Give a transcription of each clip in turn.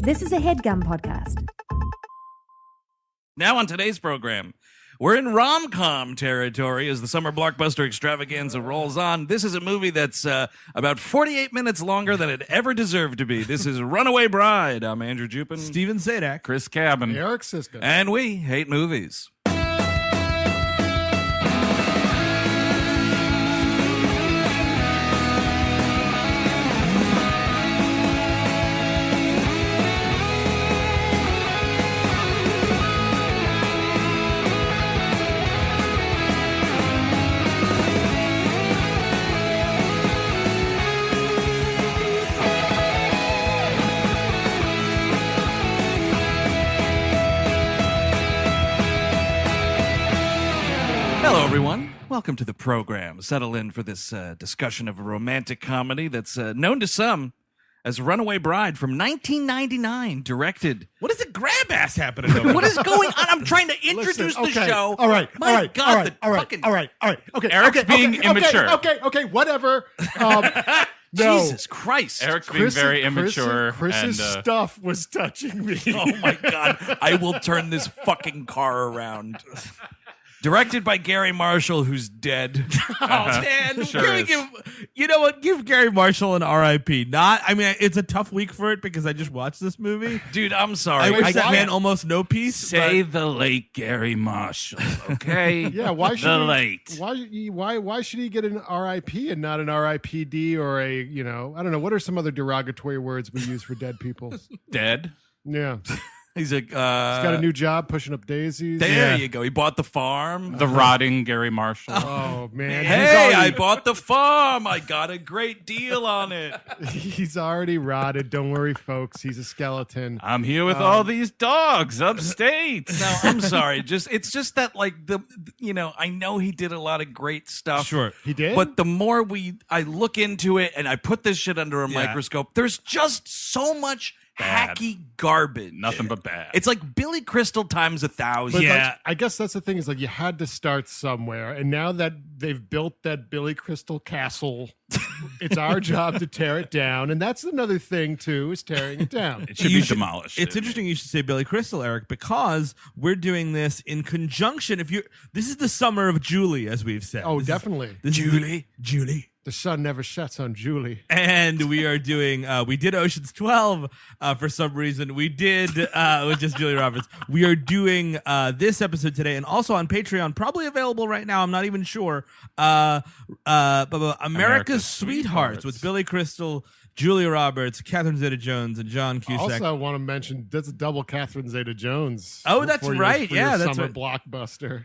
This is a HeadGum podcast. Now on today's program, we're in rom-com territory as the Summer Blockbuster Extravaganza rolls on. This is a movie that's about 48 minutes longer than it ever deserved to be. This is Runaway Bride. I'm Andrew Jupin. Steven Sadak. Chris Cabin. Eric Siska. And we hate movies. Hello, everyone. Welcome to the program. Settle in for this discussion of a romantic comedy that's known to some as Runaway Bride from 1999, directed. What is the grab ass happening over What is going on? I'm trying to introduce the show. All right. My all right. God, all right. the all right. fucking- All right. All right. Okay. Eric's okay, being okay, immature. Okay. Whatever. No. Jesus Christ. Eric's being very immature. Chris's and, stuff was touching me. Oh, my God. I will turn this fucking car around. Directed by Garry Marshall, who's dead. Oh, man. Sure Can we is. you know what? Give Garry Marshall an R.I.P. It's a tough week for it because I just watched this movie. Dude, I'm I sorry. wish that can't- man almost no peace. Say the late Gary Marshall, okay? Yeah. Why should the he, late? Why should he get an R.I.P. and not an R.I.P.D. or a I don't know, what are some other derogatory words we use for dead people? Dead? Yeah. He's a, He's got a new job pushing up daisies. There you go. He bought the farm. The rotting Gary Marshall. Oh man. Hey, I bought the farm. I got a great deal on it. He's already rotted. Don't worry, folks. He's a skeleton. I'm here with all these dogs upstate. No, I'm sorry. It's just that I know he did a lot of great stuff. Sure. He did? But the more I look into it and I put this shit under a microscope, there's just so much Bad. hacky garbage. Nothing but bad. It's like Billy Crystal times 1,000. But Yeah. I guess that's the thing is you had to start somewhere. And now that they've built that Billy Crystal castle, it's our job to tear it down. And that's another thing, too, is tearing it down. it should be demolished. It's interesting you should say Billy Crystal, Eric, because we're doing this in conjunction. This is the summer of Julie, as we've said. Oh, This is- definitely. this is Julie. The sun never sets on Julie. And we are doing, we did Ocean's 12 for some reason. We did, with just Julia Roberts. We are doing this episode today and also on Patreon, probably available right now. I'm not even sure. America's Sweethearts with Billy Crystal, Julia Roberts, Catherine Zeta-Jones, and John Cusack. Also, I want to mention that's a double Catherine Zeta-Jones. Oh, that's for your- right. for Yeah, your that's summer right. blockbuster.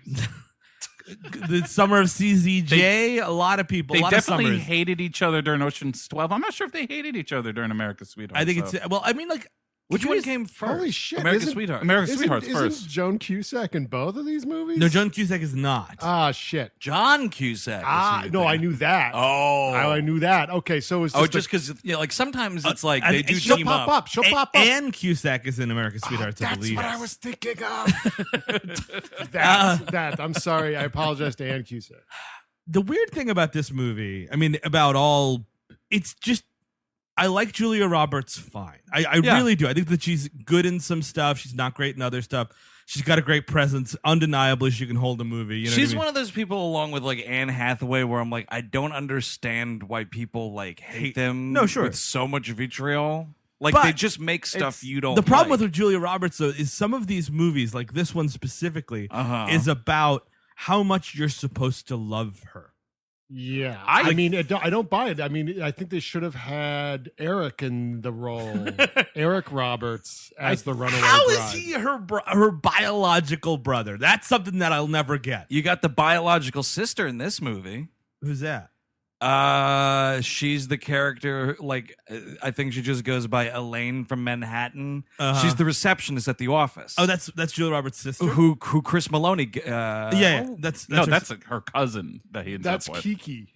The summer of CZJ, a lot of people, They a lot definitely of summers. hated each other during Ocean's 12. I'm not sure if they hated each other during America's Sweetheart. I think it's, well, I mean, like, Which one came first? Holy shit. America's isn't- Sweetheart. America's Sweetheart's Isn't first. Joan Cusack in both of these movies? no, John Cusack is not. Ah, shit. John Cusack. No, I knew that. Oh. I knew that. Okay, so it's Just because sometimes it's like I they think do she'll team pop up. up. She'll pop up. And Cusack is in America's Sweethearts, I That's believe. what I was thinking of. That. I'm sorry. I apologize to Ann Cusack. The weird thing about this movie, it's just, I like Julia Roberts fine. I Yeah. really do. I think that she's good in some stuff. She's not great in other stuff. She's got a great presence. Undeniably, she can hold a movie. You know She's what I mean? one of those people, along with like Anne Hathaway, where I'm like, I don't understand why people like hate them. No, sure. with so much vitriol. Like But they just make stuff you don't. The problem like. with Julia Roberts, though, is some of these movies, like this one specifically, is about how much you're supposed to love her. Yeah. I don't buy it. I mean, I think they should have had Eric in the role. Eric Roberts as the runaway How bride. is he her biological brother? That's something that I'll never get. You got the biological sister in this movie. Who's that? She's the character, I think she just goes by Elaine from Manhattan. Uh-huh. She's the receptionist at the office. Oh, that's Julia Roberts' sister. who Chris Maloney. Yeah, that's her cousin that he ends That's up with. Kiki.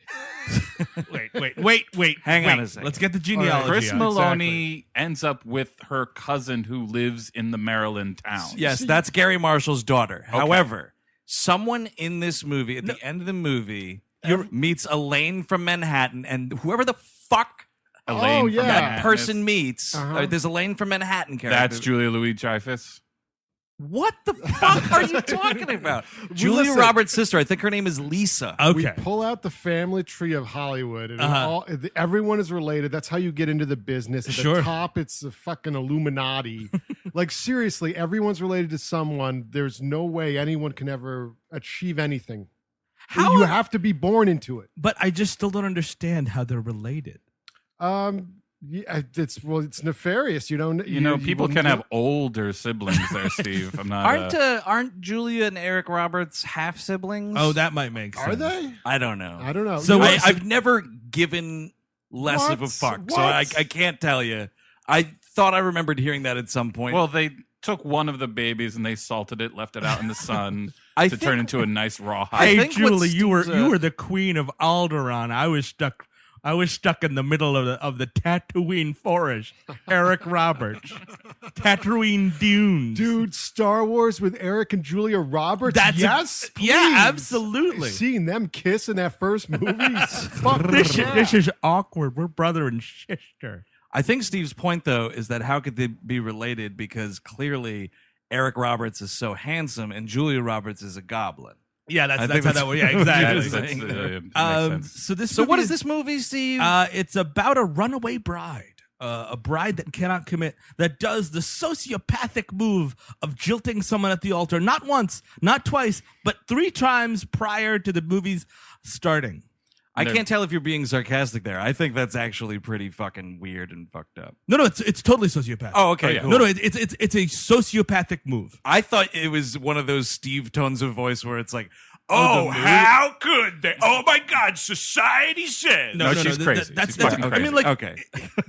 wait. Hang on a second. Let's get the genealogy. Chris out. Maloney ends up with her cousin who lives in the Maryland town. Yes, that's Garry Marshall's daughter. However, someone in this movie, at the end of the movie, meets Elaine from Manhattan, and whoever the fuck Elaine from yeah. Manhattan that person is- meets. There's Elaine from Manhattan character. That's Julia Louis-Dreyfus. What the fuck are you talking about? Julia listen. Roberts' sister. I think her name is Lisa. We Okay. pull out the family tree of Hollywood, and everyone is related. That's how you get into the business. At Sure. the top, it's the fucking Illuminati. Like, seriously, everyone's related to someone. There's no way anyone can ever achieve anything. How- You have to be born into it. But I just still don't understand how they're related. Yeah, it's nefarious. You don't. You know, people wouldn't can do have it. older siblings there, Steve. I'm not. Aren't Julia and Eric Roberts half siblings? Oh, that might make sense. Are they? I don't know. I don't know. So You know, what- I've never given less of a What? fuck, so I What? can't tell you. I thought I remembered hearing that at some point. Well, they took one of the babies and they salted it, left it out in the sun I to think- turn into a nice raw hot. I Hey, think what Julie, you were Steve's, the queen of Alderaan. I was stuck in the middle of the Tatooine forest. Eric Roberts, Tatooine dunes. dude, Star Wars with Eric and Julia Roberts. That's yes, yeah, please. absolutely. Seeing them kiss in that first movie. Fuck This is awkward. We're brother and sister. I think Steve's point, though, is that how could they be related? Because clearly Eric Roberts is so handsome and Julia Roberts is a goblin. Yeah, I that's think how that's that. Yeah, what exactly. you're saying. Makes sense. So this. So movie what is this movie, Steve? It's about a runaway bride, a bride that cannot commit, that does the sociopathic move of jilting someone at the altar, not once, not twice, but 3 times prior to the movie's starting. I can't tell if you're being sarcastic there. I think that's actually pretty fucking weird and fucked up. No, it's totally sociopathic. Oh, okay. Oh, yeah. Cool. No, it's a sociopathic move. I thought it was one of those Steve tones of voice where it's like, the oh, movie? how could they? Oh my God, society says. No, she's crazy. That's She's fucking I mean, like, Okay.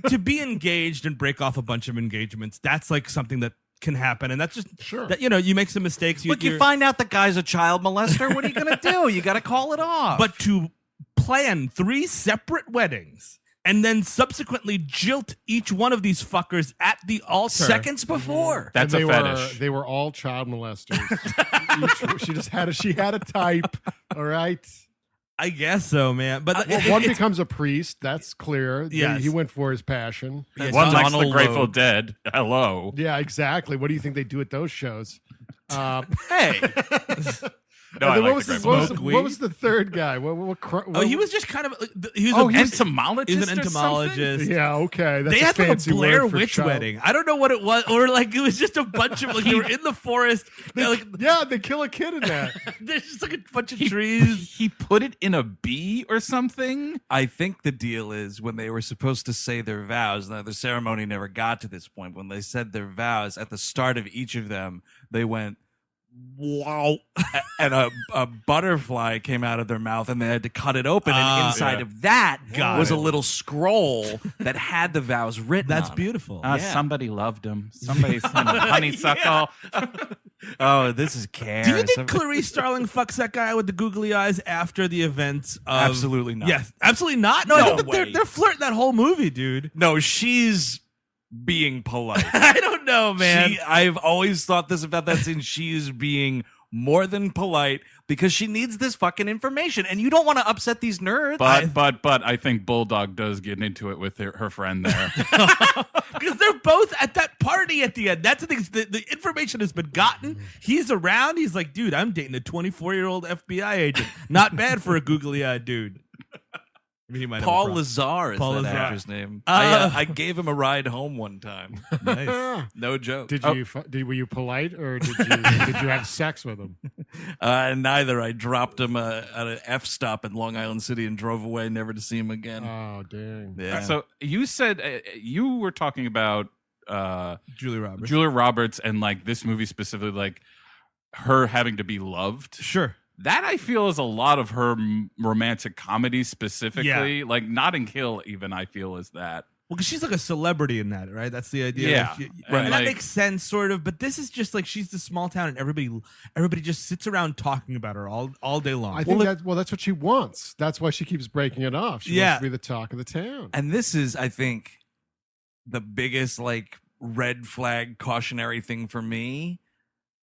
to be engaged and break off a bunch of engagements, that's like something that can happen, and that's just Sure. that you make some mistakes. Look, you you're- find out the guy's a child molester. What are you going to do? You got to call it off. but to plan 3 separate weddings and then subsequently jilt each one of these fuckers at the altar seconds before. That's And a fetish. They were all child molesters. She had a type. All right. I guess so, man. But Well, one becomes a priest. That's clear. Yes. He went for his passion. Yeah, One likes Donal the Grateful Logue. Dead. Hello. Yeah, exactly. What do you think they do at those shows? Hey, No, I And then like what, was the the, Grateful what, was Dead. the, what was the third guy? oh, he was just kind of he was Oh, a, he was- Entomologist. he was an or something? entomologist. Yeah, okay. That's They a had like a fancy Blair word for Witch child. wedding. I don't know what it was, or like it was just a bunch of like they were in the forest. Like Yeah, they kill a kid in that. there's just like a bunch of trees. He put it in a bee or something. I think the deal is when they were supposed to say their vows. Now the ceremony never got to this point. When they said their vows at the start of each of them, they went wow, and a butterfly came out of their mouth, and they had to cut it open. And inside Yeah. of that Got was it. a little scroll that had the vows written. That's on it. beautiful. Yeah. Somebody loved him. Somebody sent a honeysuckle. Oh, this is care. Do you think Clarice Starling fucks that guy with the googly eyes after the events? Of, Absolutely not. Yes, absolutely not. No, I No think that way. they're flirting that whole movie, dude. No, she's being polite. I don't know, man. I've always thought this about that scene. She is being more than polite because she needs this fucking information, and you don't want to upset these nerds. But I think Bulldog does get into it with her friend there. Because they're both at that party at the end. That's the thing. The information has been gotten. He's around. He's like, dude, I'm dating a 24-year-old FBI agent. Not bad for a googly-eyed dude. I mean, he might have a Paul problem. Lazar is Paul that Lazar. actor's name. Uh. I gave him a ride home one time. Nice. No joke. Did Oh, you? Were you polite or did you have sex with him? neither. I dropped him at an F stop in Long Island City and drove away, never to see him again. Oh dang! Yeah. So you said you were talking about Julie Roberts. Julia Roberts and like this movie specifically, like her having to be loved. Sure. That I feel is a lot of her romantic comedy specifically. Yeah. Like Notting Hill, even I feel is that. Well, because she's like a celebrity in that, right? That's the idea. Yeah. Like, Right. And that Like- makes sense, sort of. But this is just like she's the small town, and everybody just sits around talking about her all day long. I think that's what she wants. That's why she keeps breaking it off. She Yeah. wants to be the talk of the town. And this is, I think, the biggest like red flag cautionary thing for me.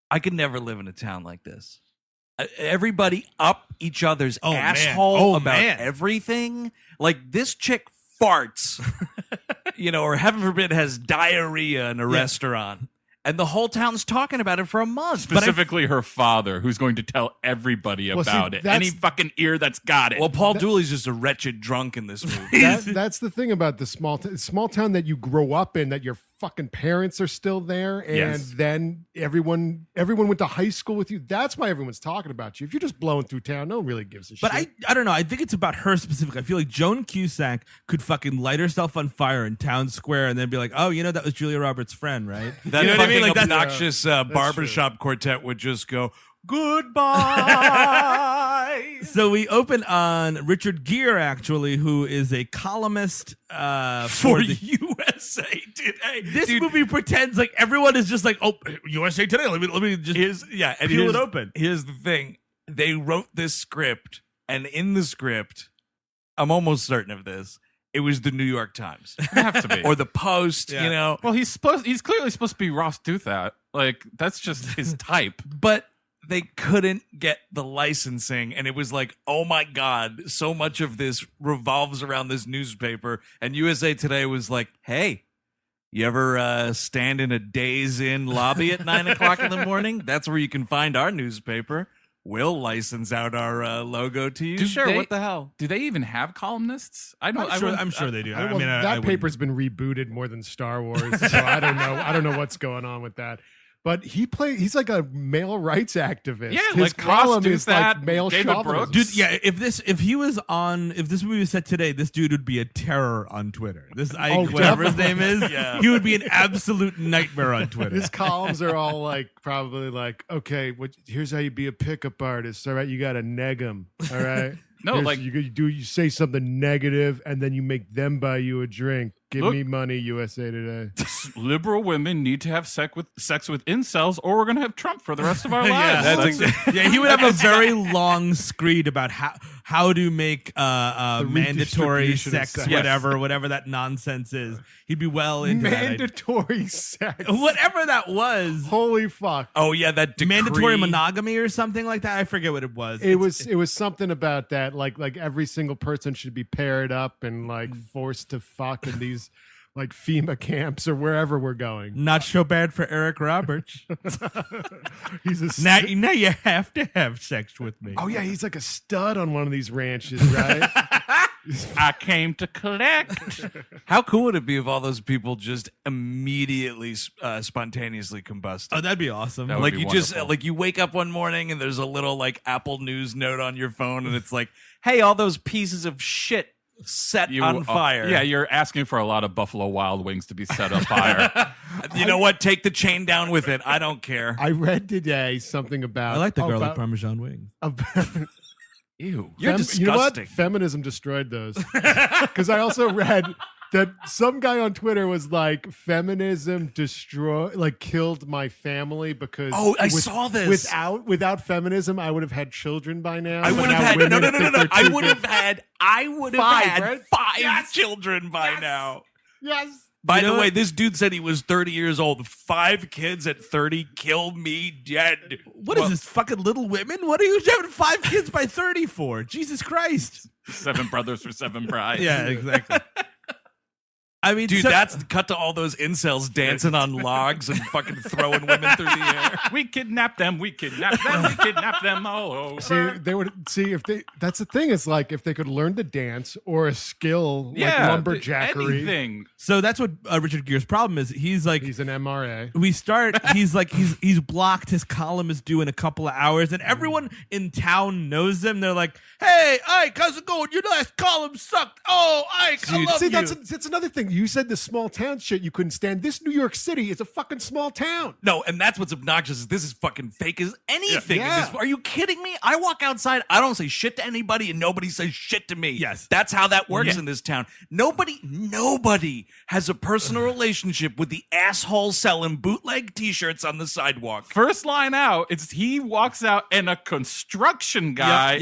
I could never live in a town like this. Everybody up each other's Oh, man. asshole Oh, about man. everything. Like this chick farts or heaven forbid has diarrhea in a restaurant. And the whole town's talking about it for a month. Specifically her father, who's going to tell everybody about it. Any fucking ear that's got it. Well, Paul Dooley's just a wretched drunk in this movie. That's the thing about the small town that you grow up in, that your fucking parents are still there, and then everyone went to high school with you. That's why everyone's talking about you. If you're just blowing through town, no one really gives a shit. But I don't know. I think it's about her specifically. I feel like Joan Cusack could fucking light herself on fire in town square and then be like, oh, that was Julia Roberts' friend, right? That you know what I mean? Like obnoxious barbershop quartet would just go, goodbye. So we open on Richard Gere, actually, who is a columnist for USA Today. This movie pretends like everyone is just like, oh, USA Today. Let me just peel it open. Here's the thing: they wrote this script, and in the script, I'm almost certain of this. It was the New York Times. It have to be. Or the Post, Well, he's clearly supposed to be Ross Douthat. Like, that's just his type. But they couldn't get the licensing, and it was like, oh my God, so much of this revolves around this newspaper. And USA Today was like, hey, you ever stand in a Days Inn lobby at 9 o'clock in the morning? That's where you can find our newspaper. We'll license out our logo to you. Sure, what the hell? Do they even have columnists? I'm sure they do. That paper's been rebooted more than Star Wars, so I don't know. I don't know what's going on with that. But he's like a male rights activist. Yeah, his like column Ross is Douthat, like male David chauvinism. Brooks. Dude, yeah, if this movie was set today, this dude would be a terror on Twitter. Whatever his name is, he would be an absolute nightmare on Twitter. His columns are all like probably like, okay, here's how you be a pickup artist. All right, you got to neg them. All right. No, like you say something negative and then you make them buy you a drink. Give me money, USA Today. Liberal women need to have sex with incels, or we're going to have Trump for the rest of our lives. He would have a very long screed about how to make mandatory sex, whatever that nonsense is. He'd be well into mandatory sex, whatever that was. Holy fuck! Oh yeah, that decree. Mandatory monogamy or something like that. I forget what it was. It was something about that. Like every single person should be paired up and like forced to fuck in these like FEMA camps or wherever we're going. Not so bad for Eric Roberts. He's a now you have to have sex with me. Oh yeah, he's like a stud on one of these ranches, right? I came to collect. How cool would it be if all those people just immediately spontaneously combusted? Oh, that'd be awesome. That would be wonderful. You wake up one morning and there's a little like Apple News note on your phone and it's like, hey, all those pieces of shit set on fire. Yeah, you're asking for a lot of Buffalo Wild Wings to be set on fire. You know what? Take the chain down with it. I don't care. I read today something about. I like the garlic Parmesan wings. Ew. You're disgusting. You know what? Feminism destroyed those. Because I also read that some guy on Twitter was like, feminism killed my family because I saw this. Without feminism, I would have had children by now. I would have had no. I would have had five children by now. Yes. By the way, this dude said he was 30 years old. 5 kids at 30 kill me dead. What is this, fucking Little Women? What are you having 5 kids by 30 for? Jesus Christ. 7 brothers for 7 brides. Yeah, exactly. I mean, dude, that's cut to all those incels dancing on logs and fucking throwing women through the air. We kidnap them. We kidnap them. We kidnap them all over. That's the thing. It's like if they could learn to dance or a skill like lumberjackery. Anything. So that's what Richard Gere's problem is. He's an MRA. He's blocked. His column is due in a couple of hours, and everyone in town knows him. They're like, "Hey, Ike, how's it going? Your last column sucked. Oh, Ike, I love you." That's another thing. You said the small town shit you couldn't stand. This New York City is a fucking small town. No, and that's what's obnoxious. Is this is fucking fake as anything. Yeah. Are you kidding me? I walk outside. I don't say shit to anybody, and nobody says shit to me. Yes, that's how that works in this town. Nobody has a personal relationship with the asshole selling bootleg T-shirts on the sidewalk. First line out, he walks out and a construction guy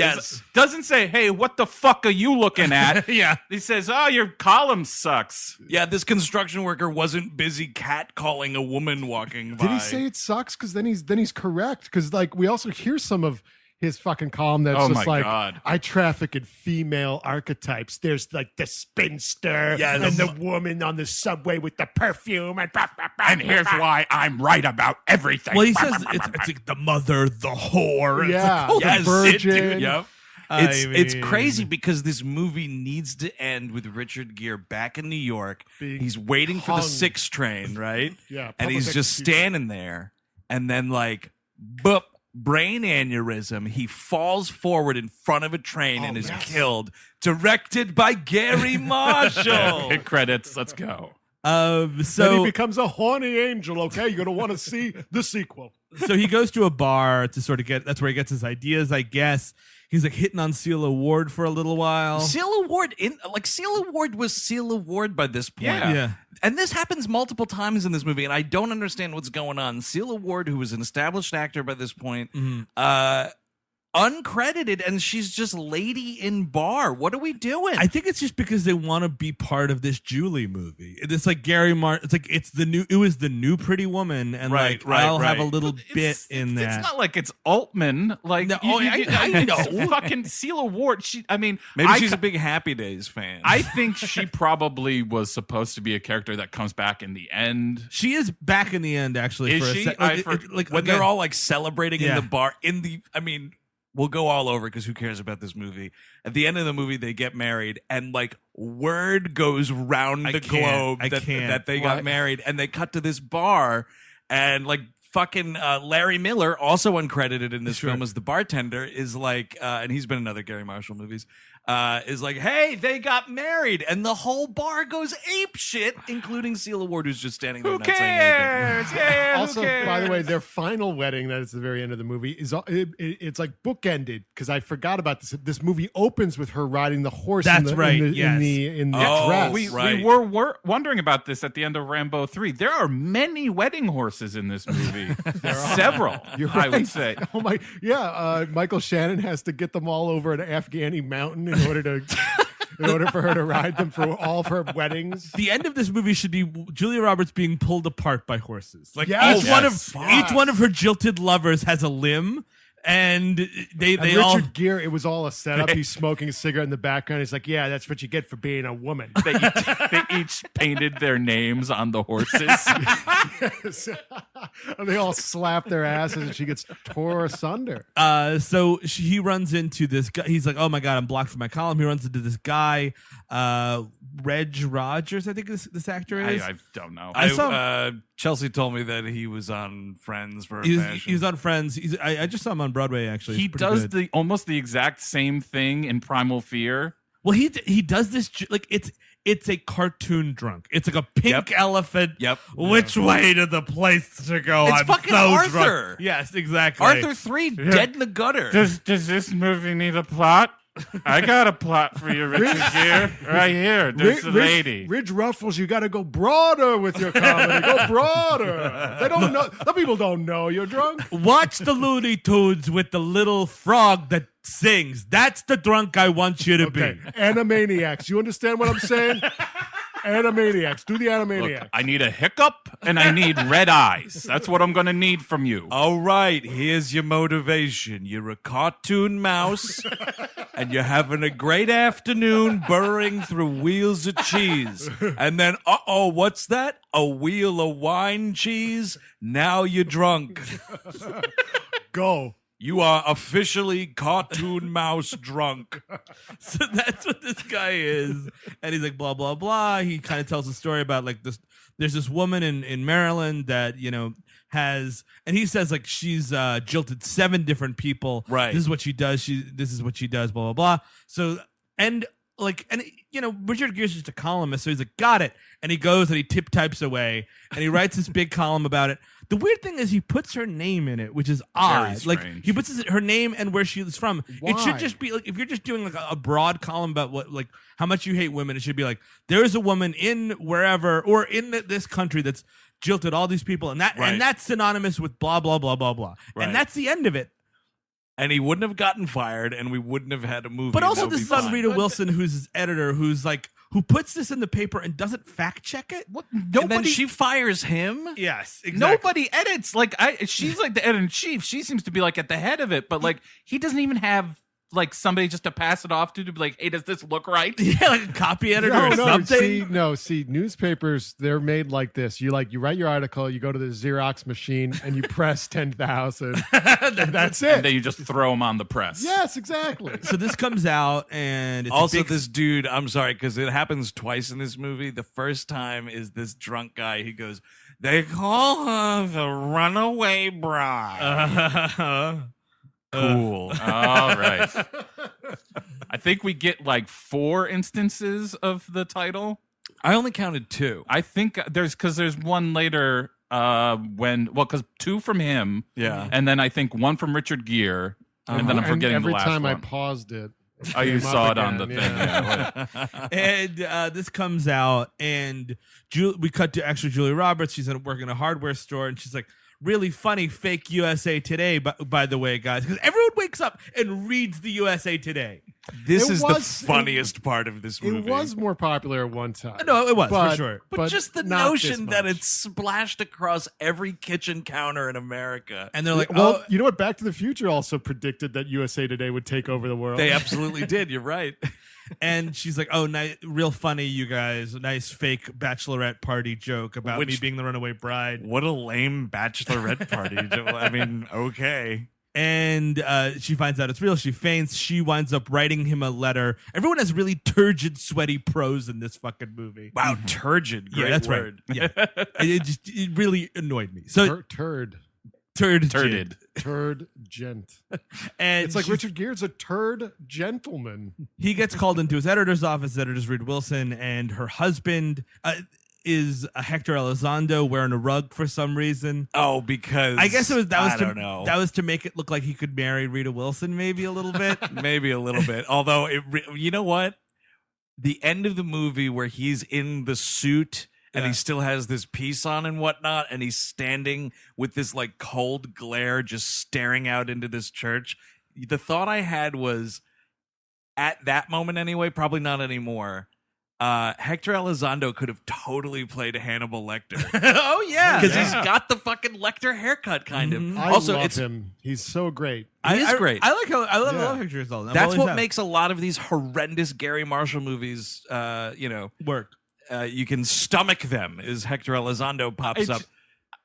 doesn't say, "Hey, what the fuck are you looking at?" He says, "Oh, your column sucks." Yeah, this construction worker wasn't busy catcalling a woman walking by. Did he say it sucks? Because then he's correct. Because like we also hear some of his fucking column that's Oh just my like, God. I traffic in female archetypes. There's like the spinster and the woman on the subway with the perfume. And here's why I'm right about everything. Well, he says it's like the mother, the whore. And Yeah, it's like, the virgin. dude. Yep. It's crazy because this movie needs to end with Richard Gere back in New York. He's waiting for the hung. 6 train, right? Yeah, and he's public just execution. standing there, and then like, boop, brain aneurysm. He falls forward in front of a train and is killed. Directed by Gary Marshall. Hit credits. Let's go. Then So he becomes a horny angel. Okay, you're gonna want to see the sequel. so he goes to a bar to sort of that's where he gets his ideas, I guess. He's like hitting on Celia Ward for a little while. Celia Ward was Celia Ward by this point. Yeah. And this happens multiple times in this movie, and I don't understand what's going on. Celia Ward, who was an established actor by this point, uncredited, and she's just lady in bar. What are we doing? I think it's just because they want to be part of this Julie movie. It's like Gary It's like it was the new Pretty Woman, and I'll have a little bit in that. It's not like it's Altman. Like, No, I know. Fucking Celia Ward. Maybe she's a big Happy Days fan. I think she probably was supposed to be a character that comes back in the end. She is back in the end, actually. Is for she? A sec. Like when they're all like celebrating in Yeah. the bar. We'll go all over because who cares about this movie? At the end of the movie, they get married, and like word goes round the globe that they got married, and they cut to this bar, and like fucking Larry Miller, also uncredited in this film as the bartender, is like, and he's been in other Gary Marshall movies, is like, hey, they got married, and the whole bar goes ape shit, including Celia Ward, who's just standing there Who not saying anything. cares? Yeah, Also, who cares? by the way, their final wedding that is the very end of the movie is it's like bookended because I forgot about this. This movie opens with her riding the horse. That's in the, right, In the, yes. in the Oh, dress. We Right. were wondering about this at the end of Rambo 3. There are many wedding horses in this movie. Several, You're I right. would say. Oh my, yeah. Michael Shannon has to get them all over an Afghani mountain in order for her to ride them for all of her weddings. The end of this movie should be Julia Roberts being pulled apart by horses. Like Yes. each one of her jilted lovers has a limb, and they And all. Richard Gere, it was all a setup. He's smoking a cigarette in the background. He's like, "Yeah, that's what you get for being a woman." They each painted their names on the horses. And they all slap their asses, and she gets tore asunder. So he runs into this guy. He's like, "Oh my god, I'm blocked from my column." He runs into this guy, Reg Rogers, I think this actor is. I don't know. I saw- Chelsea told me that he was on Friends for a He fashion. was on Friends. I just saw him on Broadway. Actually, He It's pretty does good. almost the exact same thing in Primal Fear. Well, he does this like it's a cartoon drunk. It's like a pink elephant. Yep. Which way to the place to go? It's I'm fucking so Arthur. drunk. Yes, exactly. Arthur 3 dead in the gutter. Does this movie need a plot? I got a plot for you, Richard Gere. Right here. There's the lady. Ridge Ruffles, you got to go broader with your comedy. Go broader. They don't know. The people don't know you're drunk. Watch the Looney Tunes with the little frog that sings. That's the drunk I want you to Okay, be. Animaniacs. You understand what I'm saying? Animaniacs. Do the Animaniacs. Look, I need a hiccup and I need red eyes. That's what I'm going to need from you. All right, here's your motivation. You're a cartoon mouse, and you're having a great afternoon burrowing through wheels of cheese. And then, what's that? A wheel of wine cheese? Now you're drunk. Go. You are officially cartoon mouse drunk. So that's what this guy is. And he's like, blah, blah, blah. He kind of tells a story about like this. There's this woman in Maryland that, has, and he says like she's jilted 7 different people. Right. This is what she does. This is what she does, blah, blah, blah. So, Richard Gere's just a columnist. So he's like, got it. And he goes and he types away and he writes this big column about it. The weird thing is he puts her name in it, which is odd. Like strange. he puts her name and where she's from. It should Why? just be like if you're just doing like a broad column about what like how much you hate women. It should be like there's a woman in wherever or in this country that's jilted all these people, and that's synonymous with blah blah blah blah blah, Right. and that's the end of it. And he wouldn't have gotten fired, and we wouldn't have had a movie. But also That would this be is on fine. Rita Wilson, who's his editor, who's like who puts this in the paper and doesn't fact check it. What? And then Nobody. she fires him. Yes, exactly. Nobody edits. Like she's like the editor in chief. She seems to be like at the head of it, but like he doesn't even have like somebody just to pass it off to be like, hey, does this look right? Yeah, like a copy editor or something. See, newspapers, they're made like this. You write your article, you go to the Xerox machine, and you press 10,000. And that's it. And then you just throw them on the press. Yes, exactly. So this comes out, and it's Also, this dude, I'm sorry, because it happens twice in this movie. The first time is this drunk guy. He goes, they call her the Runaway Bride. Cool. All right. I think we get like 4 instances of the title. I only counted 2. I think there's one later because 2 from him. Yeah. And then I think 1 from Richard Gere. And then I'm forgetting every the last time one. I paused it. Oh, you came saw up it on the again, thing. yeah. Yeah. And this comes out, and we cut to actually Julia Roberts. She's working in a hardware store, and she's like, really funny fake USA Today, by the way, guys, because everyone wakes up and reads the USA Today. This is the funniest part of this movie. It was more popular at one time. No, it was, for sure. But just the not notion this that much. it's splashed across every kitchen counter in America. And they're like, Well, you know what? Back to the Future also predicted that USA Today would take over the world. They absolutely did. You're right. and she's like, oh, real funny, you guys. Nice fake bachelorette party joke about me being the runaway bride. What a lame bachelorette party. I mean, okay. And she finds out it's real. She faints. She winds up writing him a letter. Everyone has really turgid, sweaty prose in this fucking movie. Wow, turgid. Great That's word. right. Yeah, it really annoyed me. So turd. Turd gent. And it's like Richard Gere's a turd gentleman. He gets called into his editor's office. Editor's Rita Wilson, and her husband is Hector Elizondo wearing a rug for some reason. Oh, because I guess that was to make it look like he could marry Rita Wilson, maybe a little bit. Maybe a little bit. Although, you know what? The end of the movie where he's in the suit and he still has this piece on and whatnot, and he's standing with this like cold glare just staring out into this church. The thought I had was, at that moment anyway, probably not anymore, Hector Elizondo could have totally played Hannibal Lecter. Oh yeah, because he's got the fucking Lecter haircut, kind of. I Also, love him. He's so great. He is great. I love Hector Elizondo. That's what makes a lot of these horrendous Garry Marshall movies, work. You can stomach them. Is Hector Elizondo pops up?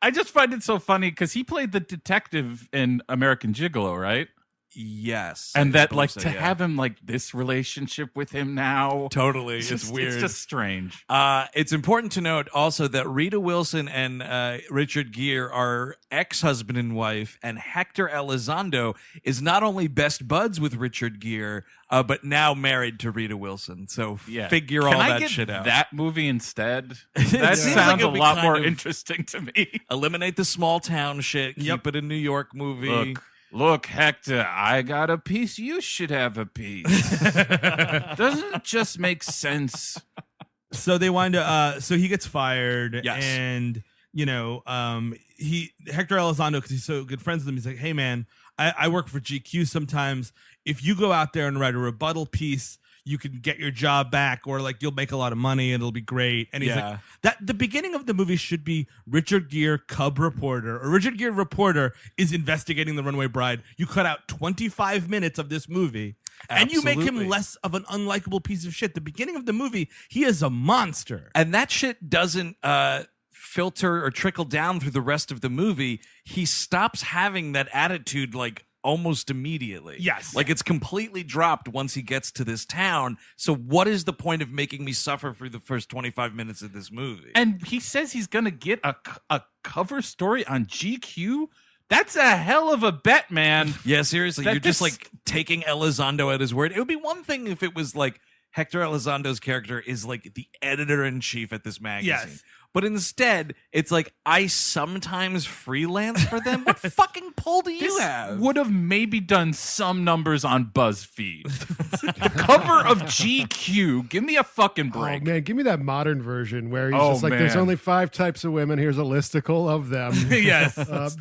I just find it so funny because he played the detective in American Gigolo, right? Yes, and that like to have him like this relationship with him now, totally, it's weird. It's just strange. It's important to note also that Rita Wilson and Richard Gere are ex-husband and wife, and Hector Elizondo is not only best buds with Richard Gere, but now married to Rita Wilson. So figure all that shit out. That movie instead. That sounds like a lot more interesting to me. Eliminate the small town shit. Keep it a New York movie. Look, Hector, I got a piece. You should have a piece. Doesn't it just make sense? So they wind up. So he gets fired, yes. And Hector Elizondo, because he's so good friends with him, he's like, "Hey, man, I work for GQ sometimes. If you go out there and write a rebuttal piece, you can get your job back, or like you'll make a lot of money and it'll be great." And he's like, that the beginning of the movie should be Richard Gere, cub reporter, or Richard Gere reporter is investigating the Runaway Bride. You cut out 25 minutes of this movie. And you make him less of an unlikable piece of shit. The beginning of the movie, he is a monster. And that shit doesn't filter or trickle down through the rest of the movie. He stops having that attitude like almost immediately. Yes. Like it's completely dropped once he gets to this town. So what is the point of making me suffer for the first 25 minutes of this movie? And he says he's going to get a cover story on GQ. That's a hell of a bet, man. Yeah, seriously. You're just like taking Elizondo at his word. It would be one thing if it was like Hector Elizondo's character is like the editor-in-chief at this magazine. Yes. But instead, it's like, I sometimes freelance for them. What fucking pull do you have? Would have maybe done some numbers on BuzzFeed. The cover of GQ. Give me a fucking break. Oh, man, give me that modern version where he's just like, there's only 5 types of women. Here's a listicle of them. Yes.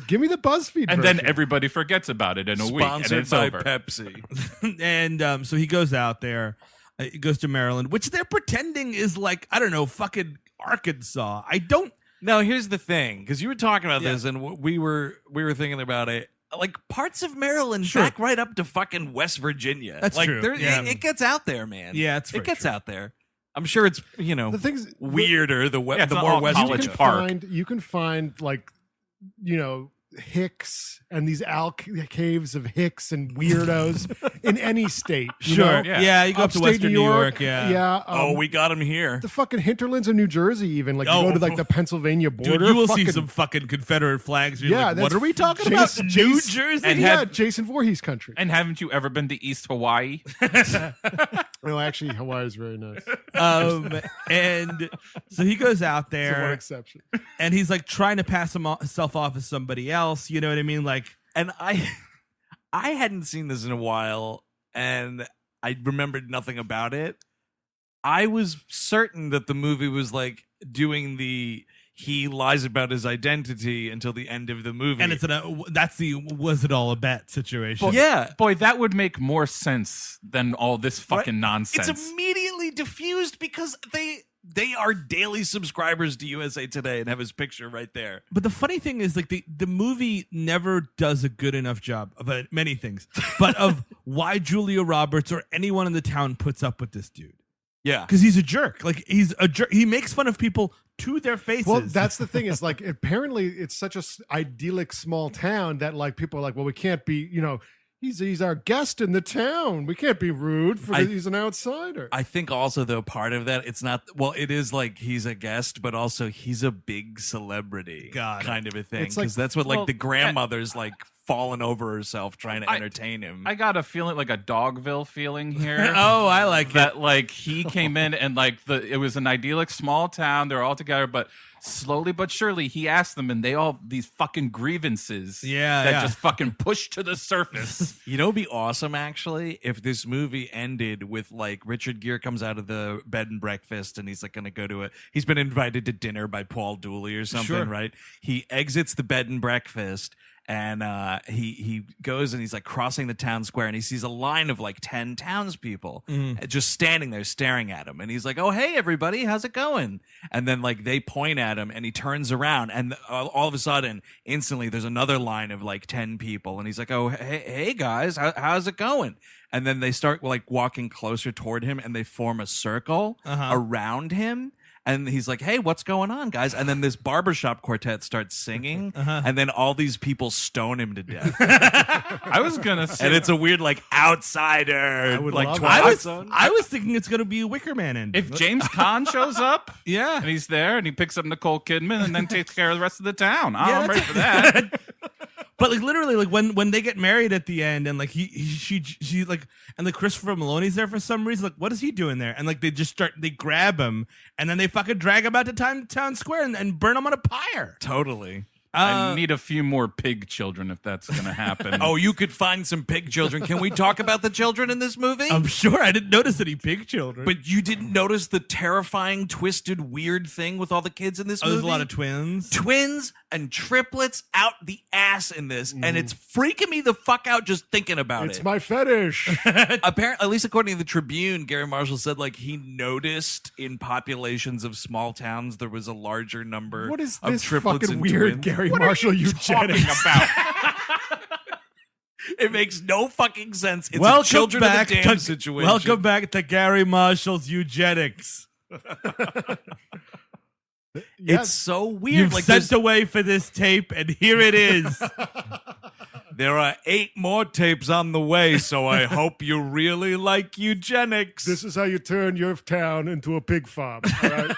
Give me the BuzzFeed and version. then everybody forgets about it in a week. And Sponsored it's by over. Pepsi. And so he goes out there. He goes to Maryland, which they're pretending is like, I don't know, fucking Arkansas. I don't. No, here's the thing, because you were talking about this, and we were thinking about it. Like parts of Maryland, back right up to fucking West Virginia. That's like, true. It gets out there, man. Yeah, it gets out there. I'm sure it's the things weirder the it's more all West College Virginia. Park. You can find like Hicks and these caves of Hicks and weirdos in any state. You know? Yeah, you go up to Upstate Western New York. Yeah. We got him here. The fucking hinterlands of New Jersey, even like you go to like the Pennsylvania border. Dude, you will see some fucking Confederate flags. You're like, what are we talking about? New Jersey? And Jason Voorhees country. And haven't you ever been to East Hawaii? No, actually, Hawaii is very nice. And so he goes out That's the one there, exception. and he's like trying to pass himself off as somebody else. You know what I mean? Like, And I hadn't seen this in a while, and I remembered nothing about it. I was certain that the movie was like doing he lies about his identity until the end of the movie. and that's the was it all a bet situation. Boy, that would make more sense than all this fucking nonsense. It's immediately diffused because they are daily subscribers to USA Today and have his picture right there. But the funny thing is, like, the movie never does a good enough job of many things, but of why Julia Roberts or anyone in the town puts up with this dude. Yeah. Because he's a jerk. Like, he's a jerk. He makes fun of people to their faces. Well, that's the thing is like apparently it's such a idyllic small town that like people are like, well, we can't be, he's our guest in the town. We can't be rude he's an outsider. I think also though part of that it is like he's a guest, but also he's a big celebrity kind of a thing. It's like- Because that's what well, the grandmother's like falling over herself trying to entertain him. I got a feeling like a Dogville feeling here. Oh, I like that. Like he came in and like it was an idyllic small town. They're all together, but slowly but surely he asked them, and they all these fucking grievances. That just fucking pushed to the surface. It'd be awesome actually if this movie ended with like Richard Gere comes out of the bed and breakfast and he's like going to go to he's been invited to dinner by Paul Dooley or something, right? He exits the bed and breakfast. And he goes and he's like crossing the town square and he sees a line of like 10 townspeople just standing there staring at him. And he's like, oh, hey, everybody, how's it going? And then like they point at him and he turns around and all of a sudden, instantly, there's another line of like 10 people. And he's like, oh, hey guys, how's it going? And then they start like walking closer toward him and they form a circle around him. And he's like, hey, what's going on, guys? And then this barbershop quartet starts singing, and then all these people stone him to death. I was gonna say, and it's a weird, like, outsider, like Twilight Zone. I was thinking it's gonna be a Wicker Man ending. if James Caan shows up, Yeah. and he's there, and he pix up Nicole Kidman, and then takes care of the rest of the town. I'm ready for that. But like literally, like when they get married at the end, and like she like, and like Christopher Maloney's there for some reason. Like, what is he doing there? And like they grab him, and then they fucking drag him out to town square and burn him on a pyre. Totally. I need a few more pig children if that's going to happen. Oh, you could find some pig children. Can we talk about the children in this movie? I'm sure I didn't notice any pig children. But you didn't notice the terrifying, twisted, weird thing with all the kids in this movie? There's a lot of twins. Twins and triplets out the ass in this. And it's freaking me the fuck out just thinking about it. It's my fetish. Apparently, at least according to the Tribune, Garry Marshall said like he noticed in populations of small towns there was a larger number What is of this triplets fucking and weird twins. Garry What are Marshall you eugenics? talking about? It makes no fucking sense. It's Welcome a children back of the damn to, situation. Welcome back to Garry Marshall's eugenics. It's so weird. You've Like sent away for this tape, and here it is. there are 8 more tapes on the way, so I hope you really like eugenics. This is how you turn your town into a pig farm. All right?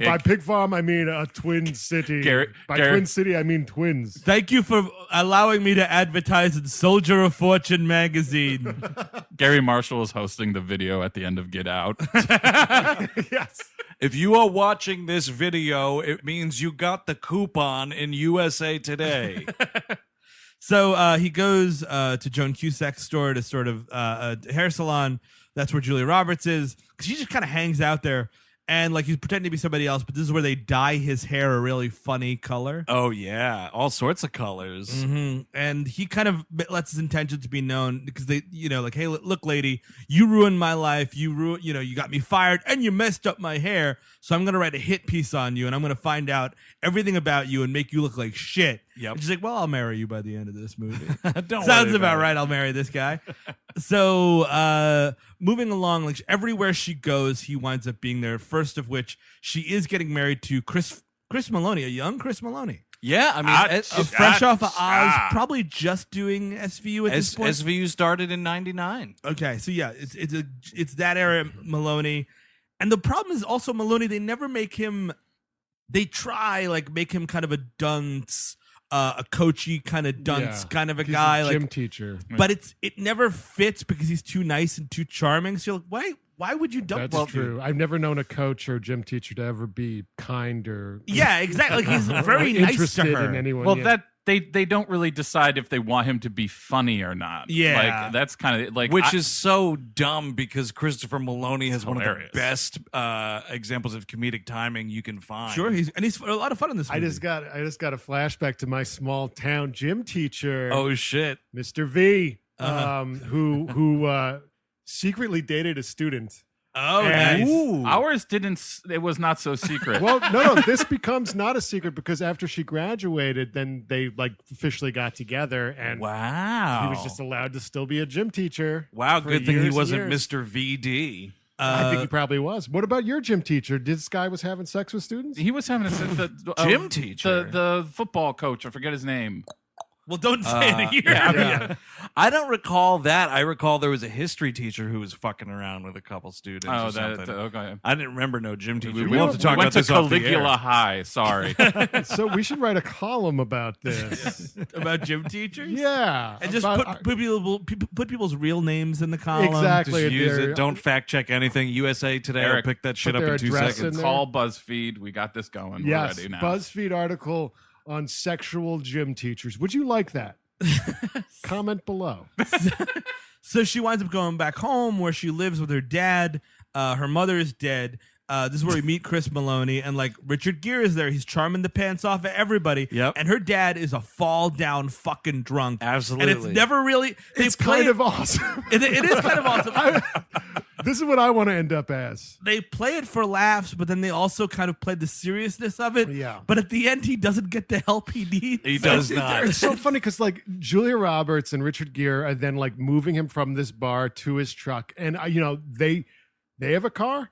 By pig farm, I mean a twin city. By twin city, I mean twins. Thank you for allowing me to advertise in Soldier of Fortune magazine. Garry Marshall is hosting the video at the end of Get Out. Yes. If you are watching this video, it means you got the coupon in USA Today. So he goes to Joan Cusack's store to sort of a hair salon. That's where Julia Roberts is. She just kind of hangs out there. and like he's pretending to be somebody else, but this is where they dye his hair a really funny color. Oh yeah, all sorts of colors. Mm-hmm. And he kind of lets his intentions be known because they, like, hey, look, lady, you ruined my life. You got me fired and you messed up my hair. So I'm gonna write a hit piece on you, and I'm gonna find out everything about you and make you look like shit. Yep. And she's like, well, I'll marry you by the end of this movie. Don't Sounds worry about right. I'll marry this guy. So moving along, like everywhere she goes, he winds up being there. First of which, she is getting married to Chris Maloney, a young Chris Maloney. Yeah, I mean, fresh off of Oz, probably just doing SVU at this point. SVU started in '99. Okay, so yeah, it's that era Maloney, and the problem is also Maloney. They never make him. They try make him kind of a dunce, a coachy kind of dunce kind of a he's guy, a gym teacher. But it never fits because he's too nice and too charming. So you're like, why would you dump? That's true. I've never known a coach or gym teacher to ever be kind or exactly. Like he's very nice interested to her. in anyone. Well, that they don't really decide if they want him to be funny or not. Yeah, like that's kind of like which is so dumb because Christopher Maloney has one of the hilarious. best examples of comedic timing you can find. Sure, he's a lot of fun in this movie. I just got a flashback to my small town gym teacher. Oh shit, Mr. V, who secretly dated a student. Oh, And- nice. Ours didn't. It was not so secret. Well, no, this becomes not a secret because after she graduated, then they officially got together, and wow, he was just allowed to still be a gym teacher. wow. for Good thing he years and wasn't years. Mr. VD. I think he probably was. What about your gym teacher? This guy was having sex with students? he was having the Gym teacher? the football coach. I forget his name. Well, don't say it here. Yeah. I don't recall that. I recall there was a history teacher who was fucking around with a couple students. Oh, or something. okay. I didn't remember no gym teacher. We We'll have to talk went about to this off the Caligula air. High. Sorry. So we should write a column about this. About gym teachers? Yeah. And just about- put people's real names in the column. Exactly. Just use They're- it. Don't fact check anything. USA Today Eric, will pick that shit put up their in 2 address seconds. in there. Call BuzzFeed. We got this going. Yes, We're ready now. BuzzFeed article on sexual gym teachers. Would you like that? Comment below. So she winds up going back home where she lives with her dad. Her mother is dead. This is where we meet Chris Maloney, and Richard Gere is there. He's charming the pants off of everybody. Yep. And her dad is a fall down fucking drunk. Absolutely. And it's never really. It's kind of awesome. It is kind of awesome. This is what I want to end up as. They play it for laughs, but then they also kind of play the seriousness of it. Yeah. But at the end, he doesn't get the help he needs. He does not. It's so funny because Julia Roberts and Richard Gere are then moving him from this bar to his truck, and they have a car.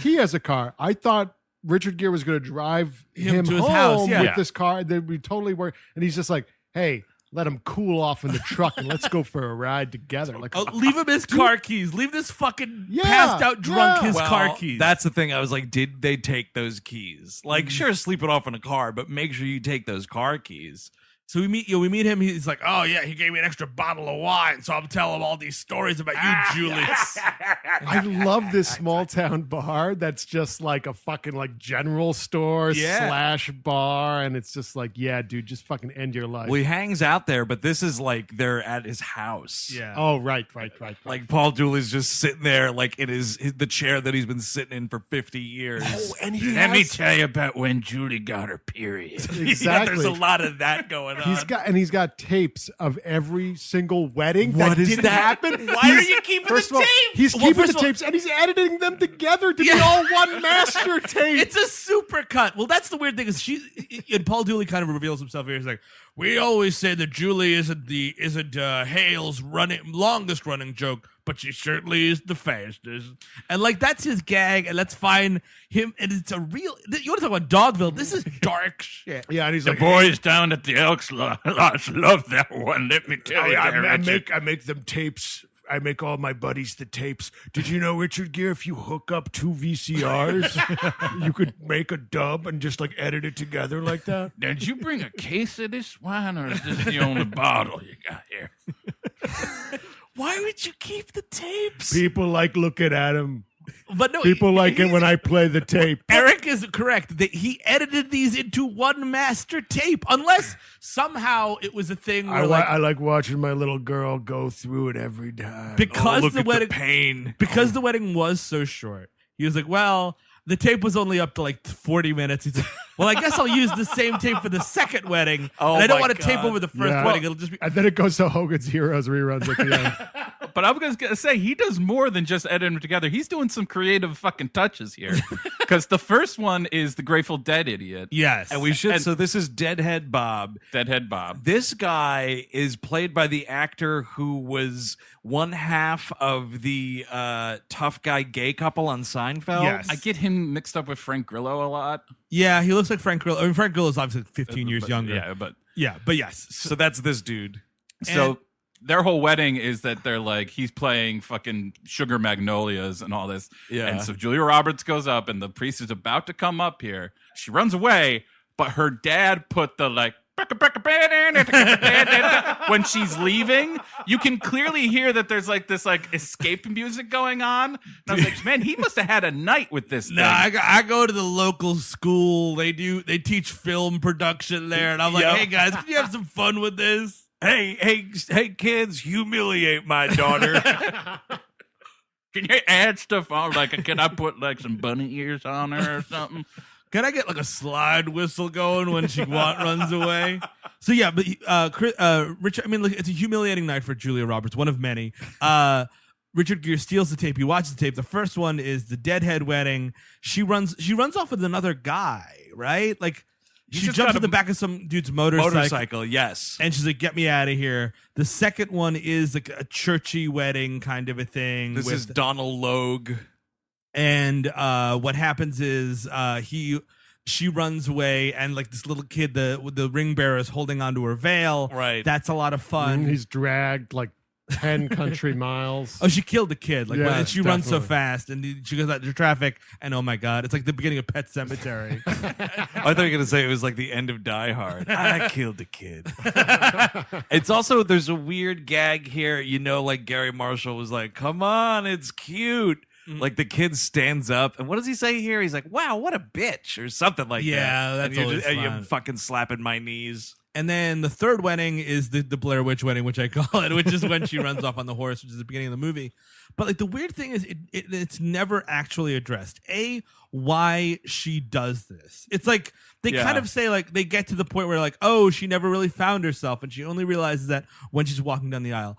He has a car. I thought Richard Gere was going to drive him to his home house, yeah. with this car. That we totally were, and he's just like, "Hey, let him cool off in the truck, and let's go for a ride together." Leave him his car keys. Leave this fucking passed out drunk his car keys. That's the thing. I was like, did they take those keys? Sure, sleep it off in a car, but make sure you take those car keys. So we meet him. He's like, oh yeah, he gave me an extra bottle of wine, so I'm telling him all these stories about you, Julie. I love this small town bar that's just like a fucking general store / bar, and it's just yeah, dude, just fucking end your life. Well, he hangs out there, but this is they're at his house. Yeah. Oh, right. Paul Dooley's just sitting there, in the chair that he's been sitting in for 50 years. Oh, and Let me tell you about when Julie got her period. Exactly. Yeah, there's a lot of that going on. He's got tapes of every single wedding What that is didn't that? happen. Why are you keeping First the of all, tapes? he's Well, keeping first the of all- tapes and he's editing them together to be all one master tape. It's a super cut. Well, that's the weird thing is and Paul Dooley kind of reveals himself here. He's like, we always say that Julie isn't Hale's longest running joke, but she certainly is the fastest. And that's his gag, and let's find him. And it's a real. You want to talk about Dogville? This is dark shit. Yeah, and he's The like, boys down at the Elks Lodge love that one. Let me tell you, I make them tapes. I make all my buddies the tapes. Did you know, Richard Gere, if you hook up 2 VCRs, you could make a dub and just edit it together like that? Did you bring a case of this wine, or is this the only bottle you got here? Why would you keep the tapes? People like looking at him. But no, People like it when I play the tape. Eric is correct. He edited these into one master tape, unless somehow it was a thing where I like watching my little girl go through it every time. because look the at wedding the pain. because the wedding was so short. He was like, well, the tape was only up to like 40 minutes. He's like, well, I guess I'll use the same tape for the second wedding. Oh, and I don't my want to tape God. over the first wedding. It'll just be. And then it goes to Hogan's Heroes reruns at the end. But I was going to say, he does more than just edit them together. He's doing some creative fucking touches here. Because the first one is the Grateful Dead idiot. Yes. And we should. So this is Deadhead Bob. Deadhead Bob. This guy is played by the actor who was one half of the tough guy gay couple on Seinfeld. Yes. I get him mixed up with Frank Grillo a lot. Yeah, he looks like Frank Grillo. I mean, Frank Grillo is obviously 15 years younger. Yeah, but yes. So that's this dude. So their whole wedding is that they're like, he's playing fucking Sugar Magnolias and all this. Yeah. And so Julia Roberts goes up and the priest is about to come up here. She runs away, but her dad put the like, when she's leaving, you can clearly hear that there's like this like escape music going on. And I was like, man, he must have had a night with this thing. No, I go to the local school. They teach film production there, and I'm like, hey guys, can you have some fun with this? Hey, kids, humiliate my daughter. Can you add stuff on? Like, can I put like some bunny ears on her or something? Can I get like a slide whistle going when she runs away? So yeah, but Richard, I mean, look, it's a humiliating night for Julia Roberts, one of many. Richard Gere steals the tape. He watches the tape. The first one is the Deadhead wedding. She runs off with another guy, right? Like she jumps in the back of some dude's motorcycle. Yes. And she's like, "Get me out of here." The second one is like a churchy wedding kind of a thing. This is Donal Logue. And what happens is she runs away, and like this little kid, the ring bearer is holding onto her veil. Right. That's a lot of fun. He's dragged like 10 country miles. Oh, she killed the kid. Like Yeah, she runs so definitely. fast, and she goes out into traffic, and oh my god, it's like the beginning of Pet Sematary. I thought you were going to say it was like the end of Die Hard. I killed the kid. It's also, there's a weird gag here. You know, like Gary Marshall was like, come on, it's cute. Like the kid stands up, and what does he say here? He's like, "Wow, what a bitch," or something like that. Yeah, that's and you're, always fun. you're fucking slapping my knees. And then the third wedding is the Blair Witch wedding, which I call it, which is when she runs off on the horse, which is the beginning of the movie. But like the weird thing is, it's never actually addressed. Why she does this? It's like they kind of say like they get to the point where like, oh, she never really found herself, and she only realizes that when she's walking down the aisle.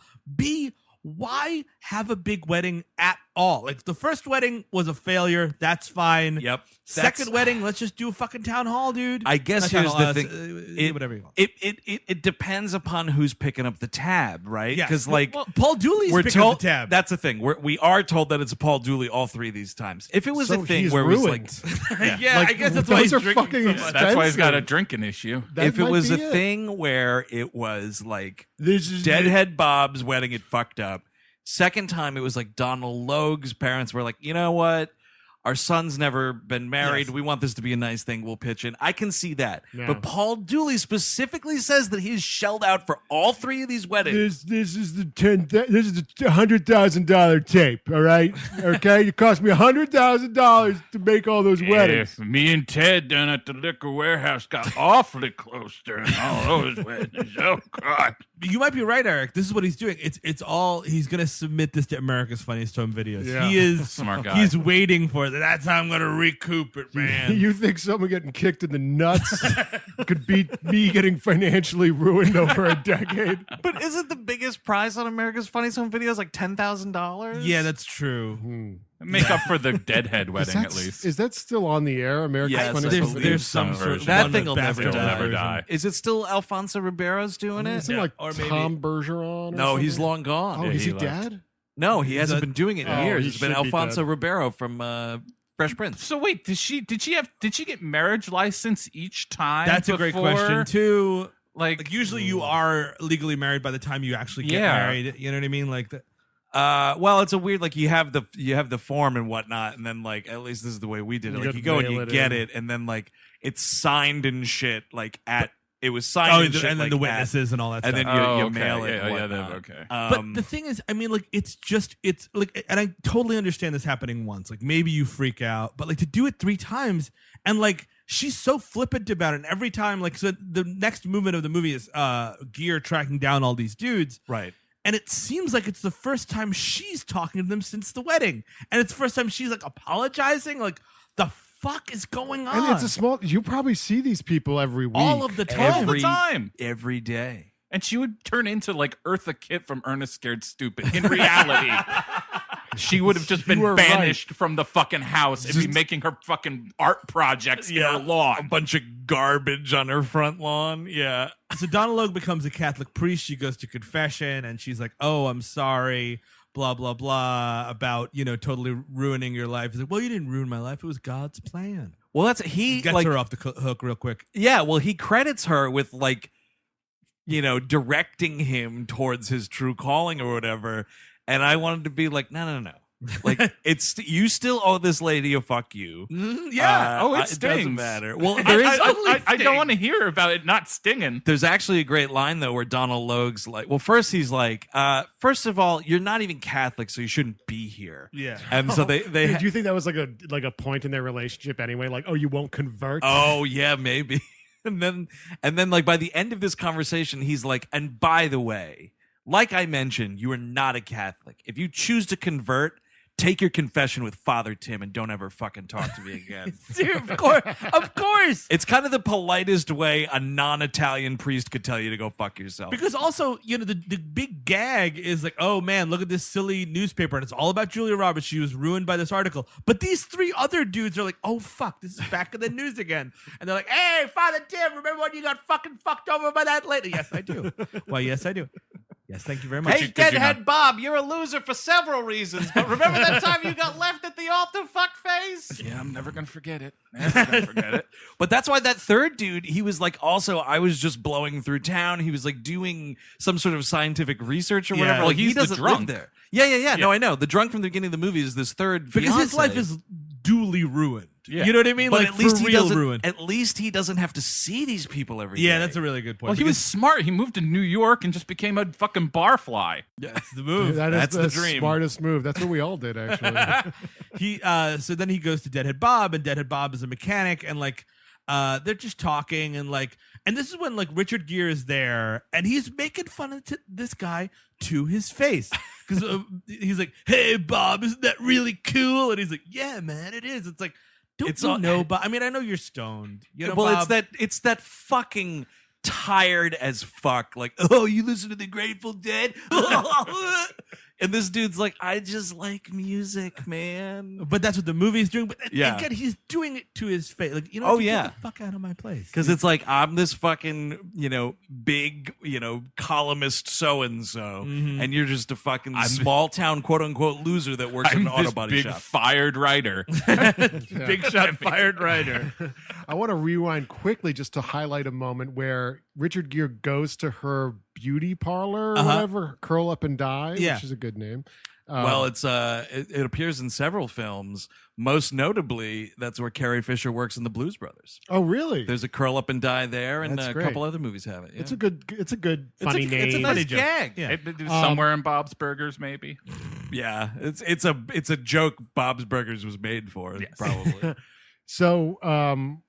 Why have a big wedding at all? Like the first wedding was a failure. That's fine. Yep. Second wedding, let's just do a fucking town hall, dude. I guess Not here's town hall, the thing. whatever you want. It depends upon who's picking up the tab, right? Yeah, Because like Paul Dooley's we're picking told up the tab. that's the thing. We are told that it's a Paul Dooley all three of these times. If it was So a thing he's where it was like, ruined. yeah, Like, I guess that's why those he's are drinking fucking so much. expensive. That's why he's got a drinking issue. That if it might was be a thing where it was like This is Deadhead Bob's wedding, it fucked up. Second time, it was like Donal Logue's parents were like, you know what? Our son's never been married. Yes. We want this to be a nice thing. We'll pitch in. I can see that. Yeah. But Paul Dooley specifically says that he's shelled out for all three of these weddings. This is the $100,000 tape. All right, okay. It cost me $100,000 to make all those weddings. Me and Ted down at the liquor warehouse got awfully close during all those weddings. Oh God! You might be right, Eric. This is what he's doing. It's all he's gonna submit this to America's Funniest Home Videos. Yeah. He is Smart guy. He's waiting for it. That's how I'm gonna recoup it, man. You think someone getting kicked in the nuts could beat me getting financially ruined over a decade? But isn't the biggest prize on America's Funniest Home Videos like $10,000? Yeah, that's true. Make up for the Deadhead wedding at least. Is that still on the air? America's Yes, Funniest There's, Home Videos? there's some Some sort version. That one thing will never bastard die. Never version. die. Is it still Alfonso Ribero's doing it? Isn't it like Or maybe- Tom Bergeron? Or No, something? he's long gone. Oh, Yeah, is he he left. dead? No, he hasn't a- been doing it in Oh, years. he It's been should be Alfonso dead. Ribeiro from Fresh Prince. So wait, did she get marriage license each time? That's a great before? question too. Like Usually you are legally married by the time you actually get Yeah. married. You know what I mean? Like the, Well, it's a weird like you have the form and whatnot, and then like at least this is the way we did it. You Like gotta you go and mail you it get in. it, and then like it's signed and shit. Like it was signed and shit, and then like, the at- witnesses and all that and stuff. then you Oh, okay. mail it. Yeah, and yeah, then- whatnot. okay. But the thing is, I mean, like, it's like, and I totally understand this happening once. Like, maybe you freak out, but like to do it 3 times, and like, she's so flippant about it. And every time, like, so the next movement of the movie is Gere tracking down all these dudes. right. And it seems like it's the first time she's talking to them since the wedding. And it's the first time she's like apologizing. Like, the fuck is going on? And it's a small. You probably see these people every week, all of the time. All the time. Every day. And she would turn into like Eartha Kitt from Ernest Scared Stupid. In reality, she would have just been banished from the fucking house and be making her fucking art projects in her lawn. A bunch of garbage on her front lawn. Yeah. So Donal Logue becomes a Catholic priest. She goes to confession and she's like, "Oh, I'm sorry, blah, blah, blah, about, totally ruining your life." He's like, "Well, you didn't ruin my life. It was God's plan." Well, he gets her off the hook real quick. Yeah. Well, he credits her with directing him towards his true calling or whatever. And I wanted to be like, no. Like, it's you still owe this lady a fuck you. Yeah. It stings. Doesn't matter. Well, there is. I don't want to hear about it not stinging. There's actually a great line though where Donal Logue's like, well, first he's like, first of all, you're not even Catholic, so you shouldn't be here. Yeah. And so they Do you think that was like a point in their relationship anyway? Like, oh, you won't convert? Oh yeah, maybe. And then like by the end of this conversation, he's like, and by the way, like I mentioned, you are not a Catholic. If you choose to convert, take your confession with Father Tim and don't ever fucking talk to me again. Dude, of course. It's kind of the politest way a non-Italian priest could tell you to go fuck yourself. Because also, the big gag is like, oh man, look at this silly newspaper, and it's all about Julia Roberts. She was ruined by this article. But these three other dudes are like, oh fuck, this is back in the news again. And they're like, hey, Father Tim, remember when you got fucking fucked over by that lady? Yes, I do. Well, yes, I do. Yes, thank you very much. Hey, Deadhead Bob, you're a loser for several reasons, but remember that time you got left at the altar, fuckface? Yeah, I'm never going to forget it. Never going to forget it. But that's why that third dude, he was like, also, I was just blowing through town. He was like doing some sort of scientific research or whatever. Well, Like, he's he the doesn't drunk. live there. Yeah. No, I know. The drunk from the beginning of the movie is this third because fiance. his life is duly ruined. Yeah. You know what I mean? But like, at least for he real doesn't. ruined. At least he doesn't have to see these people every day. Yeah, that's a really good point. Well, he was smart. He moved to New York and just became a fucking barfly. That's the move. That's the dream. Smartest move. That's what we all did, actually. So then he goes to Deadhead Bob, and Deadhead Bob is a mechanic, and they're just talking, and this is when Richard Gere is there, and he's making fun of this guy to his face because he's like, "Hey Bob, isn't that really cool?" And he's like, "Yeah, man, it is." It's like, Bob? I mean, I know you're stoned. Well, Bob? it's that fucking tired as fuck. Like, oh, you listen to the Grateful Dead? And this dude's like, I just like music, man. But that's what the movie's doing. But Yeah. again, he's doing it to his face. Oh, yeah. Get the fuck out of my place. Because it's like, I'm this fucking, big, columnist so-and-so, and you're just a fucking small town, quote-unquote, loser that works in an auto this body big shop. fired writer. Big shot fired writer. I want to rewind quickly just to highlight a moment where Richard Gere goes to her beauty parlor or whatever, Curl Up and Die, Yeah. which is a good name. Well, it appears in several films. Most notably, that's where Carrie Fisher works in the Blues Brothers. Oh, really? There's a Curl Up and Die there, and That's a great. couple other movies have it. Yeah. It's a good funny name. It's a nice joke. gag. Yeah. Somewhere in Bob's Burgers, maybe. Yeah, it's a joke Bob's Burgers was made for, probably. So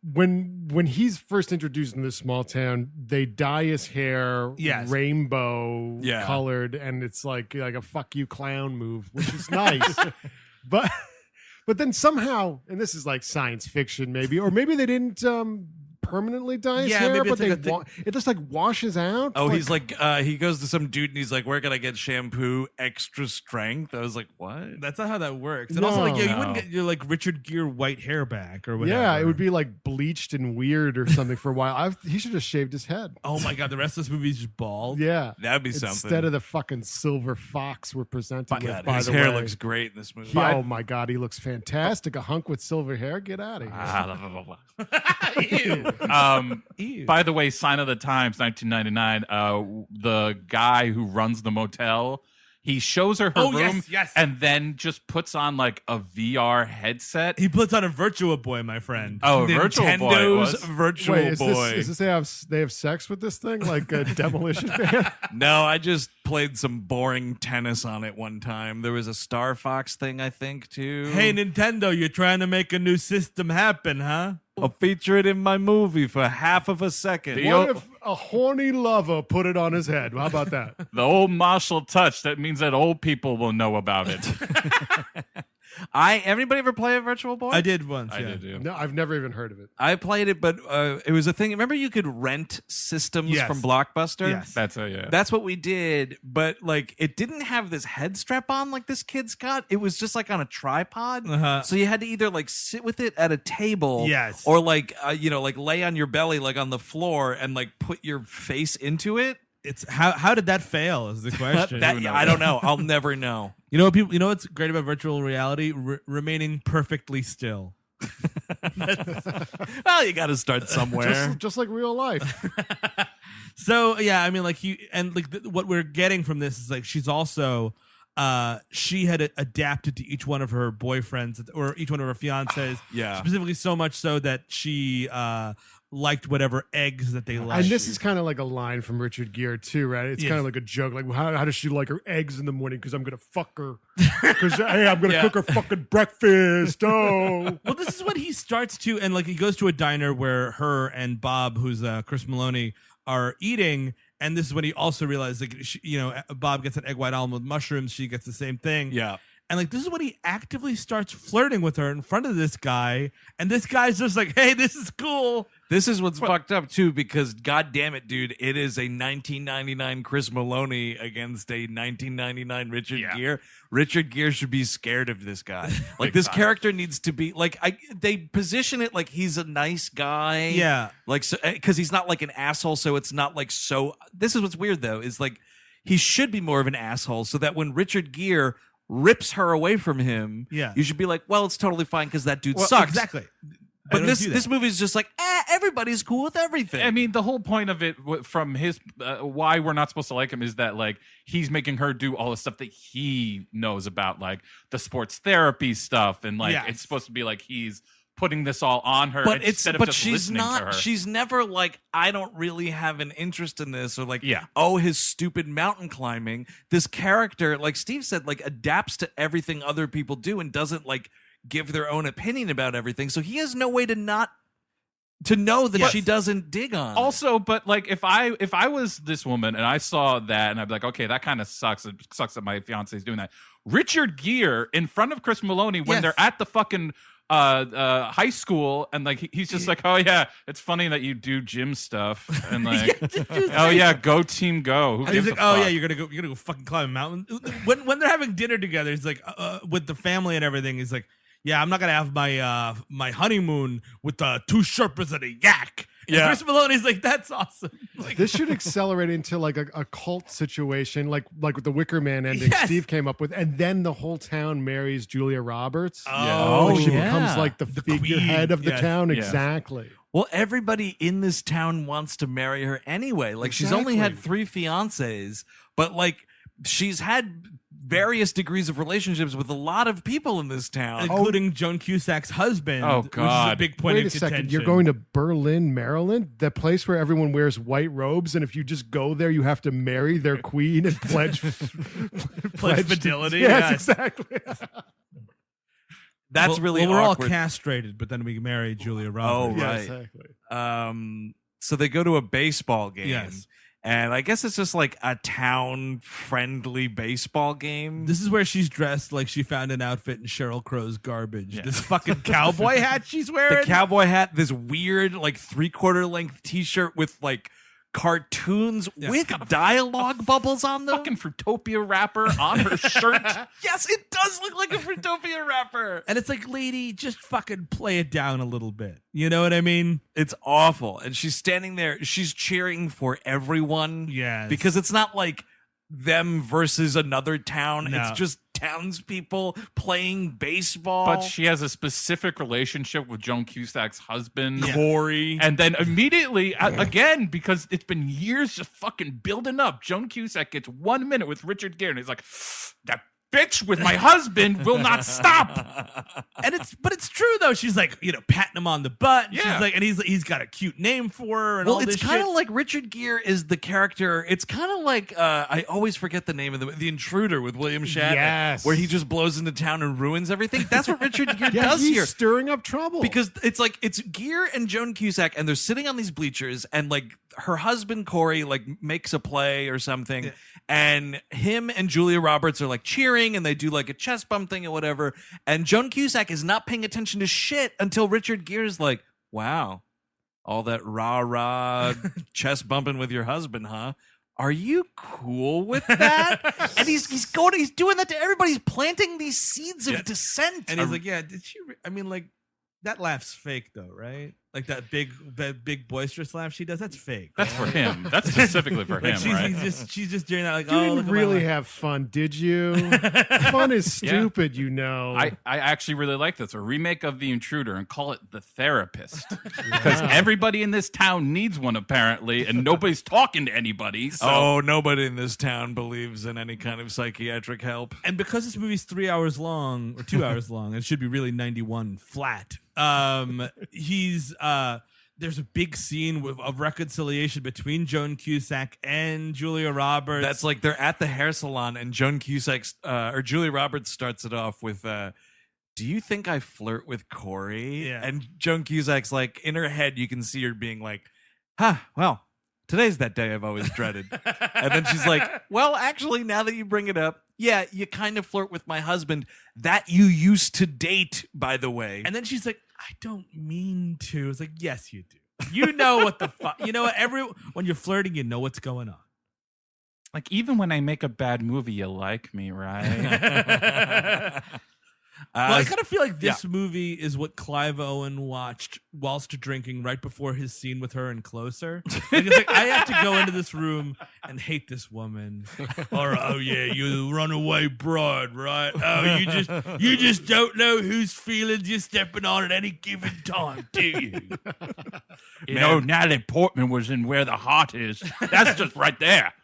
when he's first introduced in this small town, they dye his hair rainbow colored, and it's like a fuck you clown move, which is nice. but then somehow, and this is like science fiction maybe, or maybe they didn't permanently dye his hair, maybe but it's it just washes out. Oh, he's like he goes to some dude and he's like, where can I get shampoo extra strength? I was like, what? That's not how that works. And also, you No. wouldn't get your Richard Gere white hair back or whatever. yeah, it would be like bleached and weird or something for a while. He should have shaved his head. Oh my god, the rest of this movie is just bald. Yeah, That'd be something. instead of the fucking silver fox we're presented with. God, By his the hair way. looks great in this movie. Oh my god, he looks fantastic. A hunk with silver hair. Get out of here. Ew. By the way, Sign of the Times, 1999. The guy who runs the motel, he shows her room, yes. and then just puts on like a VR headset. He puts on a Virtua Boy, my friend. Oh, a Virtual Boy. it Nintendo's was. Virtual Wait, is Boy. this they have sex with this thing like a demolition man? No, I just played some boring tennis on it one time. There was a Star Fox thing, I think, too. Hey, Nintendo, you're trying to make a new system happen, huh? I'll feature it in my movie for half of a second. What if a horny lover put it on his head? How about that? The old Marshall touch. That means that old people will know about it. Anybody ever play a Virtual Boy? I did once. I yeah. did too. No, I've never even heard of it. I played it, but it was a thing. Remember, you could rent systems Yes. from Blockbuster. Yes. That's what we did. But like, it didn't have this head strap on like this kid's got. It was just like on a tripod. So you had to either like sit with it at a table, Yes. or like like lay on your belly like on the floor and like put your face into it. It's how did that fail is the question. I don't know. I'll never know. You know what people? You know what's great about virtual reality? Remaining perfectly still. Well, you got to start somewhere. Just like real life. So yeah, I mean, like what we're getting from this is like she's also she had adapted to each one of her boyfriends or each one of her fiancés. Yeah. Specifically so much so that she liked whatever eggs that they liked. And this is kind of like a line from Richard Gere too, right? It's kind of like a joke. Like, how does she like her eggs in the morning? Because I'm gonna fuck her. Because hey, I'm gonna cook her fucking breakfast. Oh. Well, this is what he starts to, and like he goes to a diner where her and Bob, who's Chris Maloney, are eating. And this is when he also realized, like, Bob gets an egg white omelet with mushrooms. She gets the same thing. Yeah. And like, this is when he actively starts flirting with her in front of this guy. And this guy's just like, hey, this is cool. This is what's fucked up too, because god damn it, dude, it is a 1999 Chris Meloni against a 1999 Richard Gere. Richard Gere should be scared of this guy. Like this character needs to be like they position it like he's a nice guy. Yeah. Like so, because he's not like an asshole, so it's not like so. This is what's weird though, is like he should be more of an asshole, so that when Richard Gere rips her away from him, you should be like, well, it's totally fine because that dude sucks. Exactly. But this movie is just like, everybody's cool with everything. I mean, the whole point of it from his why we're not supposed to like him is that like he's making her do all the stuff that he knows about, like the sports therapy stuff, and like it's supposed to be like he's putting this all on her. But instead of just she's listening not. to her. She's never like, I don't really have an interest in this, or like, oh, his stupid mountain climbing. This character, like Steve said, like adapts to everything other people do and doesn't like give their own opinion about everything. So he has no way to know that she doesn't dig on. Also, but like if I was this woman and I saw that and I'd be like, okay, that kind of sucks. It sucks that my fiance is doing that. Richard Gere in front of Chris Maloney when they're at the fucking high school, and like he's just like, oh yeah, it's funny that you do gym stuff, and like oh yeah, go team go. Who gives like, oh yeah, you're gonna go fucking climb a mountain. When they're having dinner together, he's like with the family and everything, he's like, yeah, I'm not gonna have my honeymoon with 2 Sherpas and a yak. And Chris Maloney's like, that's awesome. Like, this should accelerate into like a cult situation, like with the Wicker Man ending Steve came up with, and then the whole town marries Julia Roberts. Oh, she becomes like the figurehead of the town. Yeah. Exactly. Well, everybody in this town wants to marry her anyway. Like she's only had 3 fiancés, but like she's had various degrees of relationships with a lot of people in this town, including Joan Cusack's husband. Oh which is God! a big point Wait of a second, contention. you're going to Berlin, Maryland, the place where everyone wears white robes, and if you just go there, you have to marry their queen and pledge fidelity. Yes, exactly. That's really we're all awkward. castrated, but then we marry Julia Oh, Roberts. right. Exactly. So they go to a baseball game. Yes. And I guess it's just like a town-friendly baseball game. This is where she's dressed like she found an outfit in Sheryl Crow's garbage. This fucking cowboy hat she's wearing. The cowboy hat, this weird like 3/4 length T-shirt with like cartoons with dialogue bubbles on them. Fucking Fruitopia wrapper on her shirt. Yes, it does look like a Fruitopia wrapper. And it's like, lady, just fucking play it down a little bit. You know what I mean? It's awful. And she's standing there. She's cheering for everyone. Yes. Because it's not like them versus another town. No. It's just townspeople playing baseball. But she has a specific relationship with Joan Cusack's husband, Corey. And then immediately, again, because it's been years just fucking building up, Joan Cusack gets 1 minute with Richard Gere, and he's like, that bitch with my husband will not stop. And it's true though. She's like, patting him on the butt. Yeah. She's like, and he's got a cute name for her. And Well, all it's this kind shit. of like Richard Gere is the character. It's kind of like I always forget the name of the Intruder with William Shatner, Yes. where he just blows into town and ruins everything. That's what Richard Gere Yeah, does he's here. stirring up trouble. Because it's like it's Gere and Joan Cusack, and they're sitting on these bleachers, and like her husband Corey like makes a play or something, and him and Julia Roberts are like cheering. cheering and they do like a chest bump thing or whatever. And Joan Cusack is not paying attention to shit until Richard Gere's like, wow, all that rah-rah chest bumping with your husband, huh? Are you cool with that? And he's doing that to everybody. He's planting these seeds of dissent. And he's like, yeah, did she? I mean, like, that laugh's fake though, right? Like that big boisterous laugh she does, that's fake. That's for him. That's specifically for him, right? She's just doing that like, you didn't really have fun, did you? Fun is stupid, you know. I actually really like this. A remake of The Intruder and call it The Therapist. Because everybody in this town needs one, apparently, and nobody's talking to anybody. So. Oh, nobody in this town believes in any kind of psychiatric help. And because this movie's 3 hours long, or 2 hours long, it should be really 91 flat. There's a big scene of reconciliation between Joan Cusack and Julia Roberts. That's like they're at the hair salon and Joan Cusack or Julia Roberts starts it off with, do you think I flirt with Corey? Yeah. And Joan Cusack's like, in her head, you can see her being like, well, today's that day I've always dreaded. And then she's like, well, actually, now that you bring it up, yeah, you kind of flirt with my husband that you used to date, by the way. And then she's like, I don't mean to. It's like, yes, you do. You know what the fuck. You know what? When you're flirting, you know what's going on. Like, even when I make a bad movie, you like me, right? Well, I kind of feel like this movie is what Clive Owen watched whilst drinking right before his scene with her in Closer. And he's like, I have to go into this room and hate this woman. Or, oh yeah, you're the runaway bride, right? Oh, you just don't know whose feelings you're stepping on at any given time, do you? You know, Natalie Portman was in Where the Heart Is. That's just right there.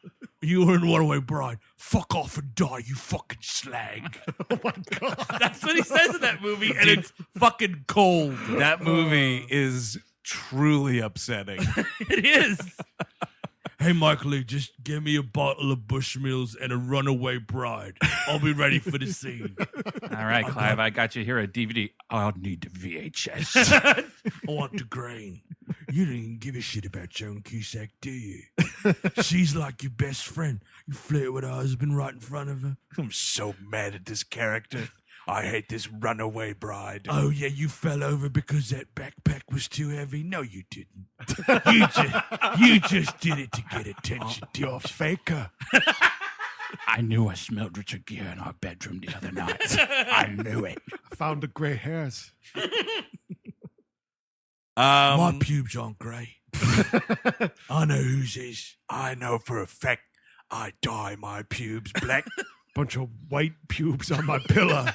You were in Runaway Bride. Fuck off and die, you fucking slag. Oh my God. That's what he says in that movie, and it's fucking cold. That movie is truly upsetting. It is. Hey, Michael Lee, just give me a bottle of Bushmills and a Runaway Bride. I'll be ready for the scene. All right, Clive, I got you here a DVD. I'll need the VHS. I want the grain. You don't even give a shit about Joan Cusack, do you? She's like your best friend. You flirt with her husband right in front of her. I'm so mad at this character. I hate this runaway bride. Oh, yeah, you fell over because that backpack was too heavy? No, you didn't. You just did it to get attention. You're a faker. I knew I smelled Richard Gere in our bedroom the other night. I knew it. I found the gray hairs. My pubes aren't grey. I know whose is. I know for a fact I dye my pubes black. Bunch of white pubes on my pillow.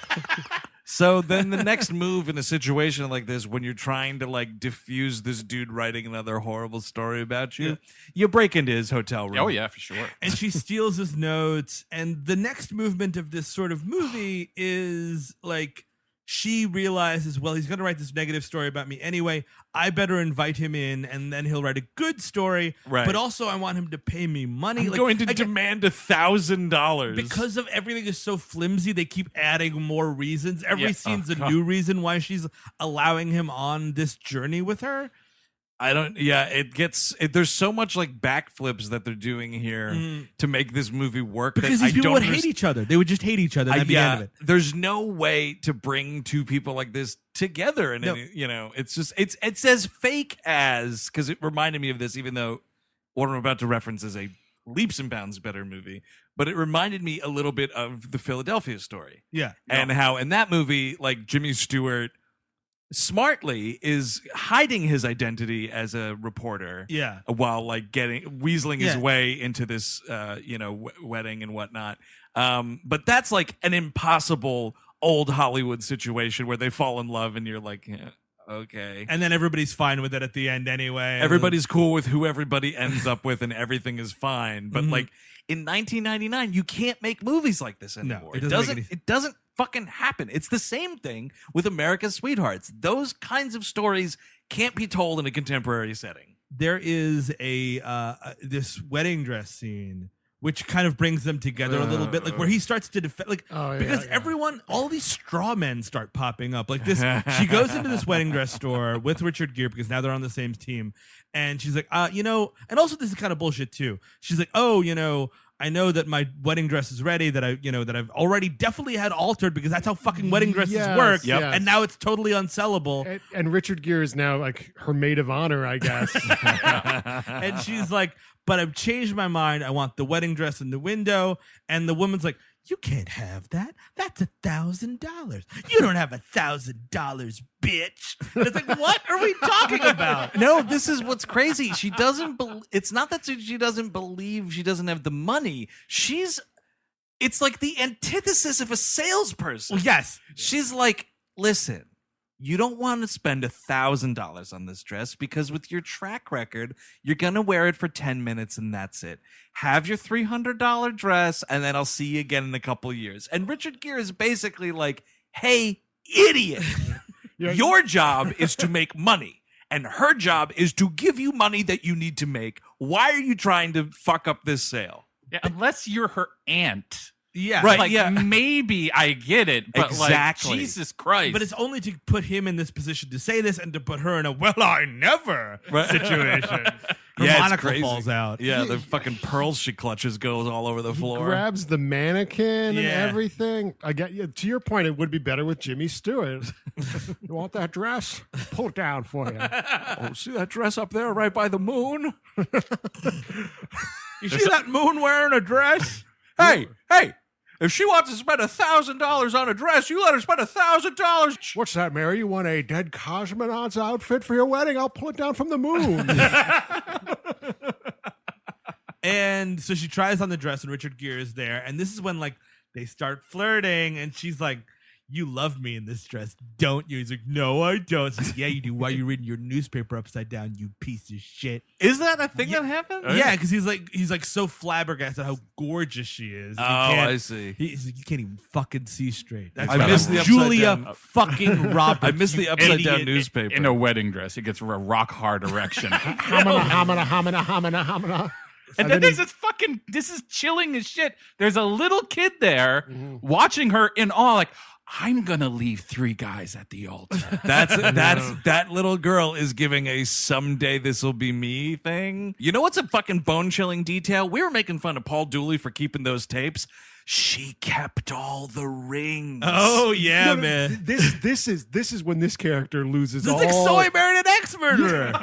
So then the next move in a situation like this, when you're trying to like diffuse this dude writing another horrible story about you, you break into his hotel room. Oh, yeah, for sure. And she steals his notes. And the next movement of this sort of movie is like, she realizes, well, he's going to write this negative story about me anyway. I better invite him in, and then he'll write a good story. Right. But also, I want him to pay me money. I'm going to demand $1,000. Because of everything is so flimsy, they keep adding more reasons. Every scene's a new reason why she's allowing him on this journey with her. There's so much like backflips that they're doing here to make this movie work. Because these people would hate each other. They would just hate each other. That'd be the end of it. There's no way to bring two people like this together. And, it's just, it says fake as, because it reminded me of this, even though what I'm about to reference is a leaps and bounds better movie. But it reminded me a little bit of the Philadelphia Story. Yeah. And how in that movie, like Jimmy Stewart smartly is hiding his identity as a reporter while like weaseling his way into this wedding and whatnot, but that's like an impossible old Hollywood situation where they fall in love and you're like, okay, and then everybody's fine with it at the end anyway. Everybody's cool with who everybody ends up with and everything is fine. But like in 1999 you can't make movies like this anymore. No, it doesn't fucking happen. It's the same thing with America's Sweethearts. Those kinds of stories can't be told in a contemporary setting. There is this wedding dress scene which kind of brings them together a little bit, like where he starts to defend, like because everyone, all these straw men start popping up. Like this, she goes into this wedding dress store with Richard Gere because now they're on the same team, and she's like, and also this is kind of bullshit too. She's like, I know that my wedding dress is ready, that I've already definitely had altered because that's how fucking wedding dresses work. Yep. And now it's totally unsellable. And Richard Gere is now like her maid of honor, I guess. And she's like, but I've changed my mind. I want the wedding dress in the window. And the woman's like, you can't have that. That's $1,000. You don't have $1,000, bitch. And it's like, what are we talking about? No, this is what's crazy. She doesn't. It's not that she doesn't believe she doesn't have the money. It's like the antithesis of a salesperson. Well, yes. She's like, listen, you don't want to spend $1,000 on this dress because with your track record, you're going to wear it for 10 minutes and that's it. Have your $300 dress and then I'll see you again in a couple years. And Richard Gere is basically like, hey, idiot, your job is to make money and her job is to give you money that you need to make. Why are you trying to fuck up this sale? Yeah, unless you're her aunt. Yeah. Right. Like, yeah. maybe I get it, but Exactly. like, Jesus Christ. But it's only to put him in this position to say this and to put her in a, well, I never situation. Her Yeah, it's monocle crazy. falls out. Yeah, the fucking pearls she clutches goes all over the floor. Grabs the mannequin and Yeah. everything. I get you. To your point, it would be better with Jimmy Stewart. You want that dress? Pull it down for you. Oh, see that dress up there right by the moon? You see that moon wearing a dress? Hey, if she wants to spend $1,000 on a dress, you let her spend $1,000. What's that, Mary? You want a dead cosmonaut's outfit for your wedding? I'll pull it down from the moon. And so she tries on the dress and Richard Gere is there. And this is when like they start flirting and she's like, you love me in this dress, don't you? He's like, no, I don't. She's like, yeah, you do. Why are you reading your newspaper upside down, you piece of shit? Is that a thing that happened? Yeah, because he's like so flabbergasted how gorgeous she is. Oh, I see. He's like, you can't even fucking see straight. That's I right. missed the upside Julia down. fucking Roberts. I missed the you upside down idiot. newspaper. in a wedding dress, he gets a rock hard erection. Hamana. And then this is chilling as shit. There's a little kid there watching her in awe, like, I'm gonna leave 3 guys at the altar. That's that little girl is giving a someday this'll be me thing. You know what's a fucking bone chilling detail? We were making fun of Paul Dooley for keeping those tapes. She kept all the rings. Oh yeah, No, man. This is when this character loses This all. is like So I Married an Ex-Murderer.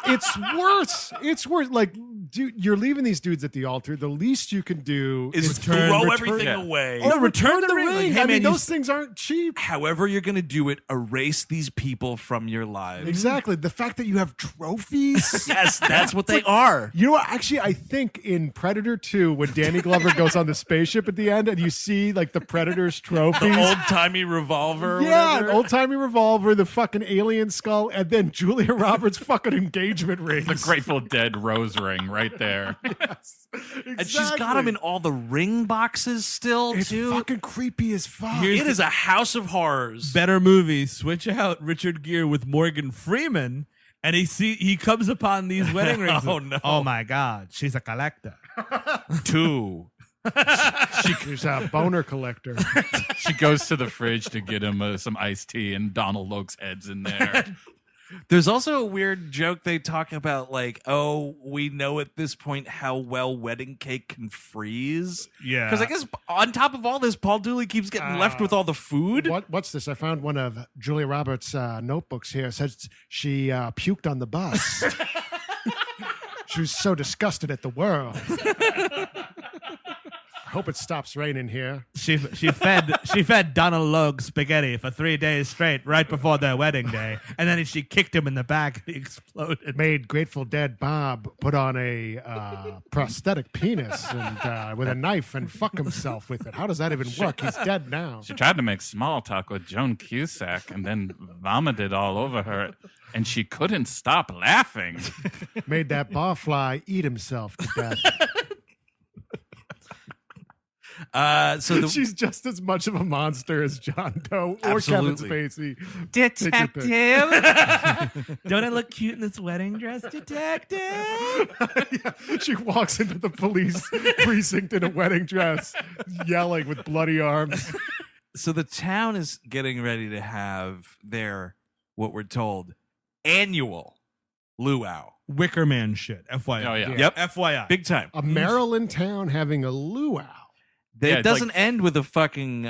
It's worse. It's worse. Like, dude, you're leaving these dudes at the altar. The least you can do Is Return- throw return- everything yeah. away. Oh, return return the ring. Like, hey, I man, mean, you those things aren't cheap. However you're gonna do it, erase these people from your lives. Exactly. The fact that you have trophies. Yes, that's what they are. You know what? Actually, I think in Predator 2, when Danny Glover goes on the spaceship at the end and you see like the Predator's trophies. Old timey revolver. or Yeah, whatever. an old-timey revolver, the fucking alien skull, and then Julia Roberts' fucking engagement rings. The Grateful Dead rose ring right there. And she's got them in all the ring boxes still, It's too. fucking creepy as fuck. Here's It is a house of horrors. Better movie. Switch out Richard Gere with Morgan Freeman, and he comes upon these wedding rings. Oh, no. Oh my God, she's a collector. 2. She's a boner collector. She goes to the fridge to get him some iced tea, and Donal Logue's head's in there. There's also a weird joke they talk about, like, oh, we know at this point how well wedding cake can freeze. Yeah, Because I guess on top of all this, Paul Dooley keeps getting left with all the food. What's this? I found one of Julia Roberts' notebooks here. It says she puked on the bus. She was so disgusted at the world. I hope it stops raining here. She fed Donal Logue spaghetti for 3 days straight right before their wedding day, and then she kicked him in the back and he exploded. Made Grateful Dead Bob put on a prosthetic penis and with a knife and fuck himself with it. How does that even work? He's dead now. She tried to make small talk with Joan Cusack and then vomited all over her, and she couldn't stop laughing. Made that barfly eat himself to death. She's just as much of a monster as John Doe or Absolutely. Kevin Spacey. Detective, don't I look cute in this wedding dress, detective? Yeah, she walks into the police precinct in a wedding dress, yelling with bloody arms. So the town is getting ready to have their, what we're told, annual Luau. Wicker Man shit. FYI. Oh, yeah. Yep. FYI. Big time. A Maryland town having a luau. It doesn't end with a fucking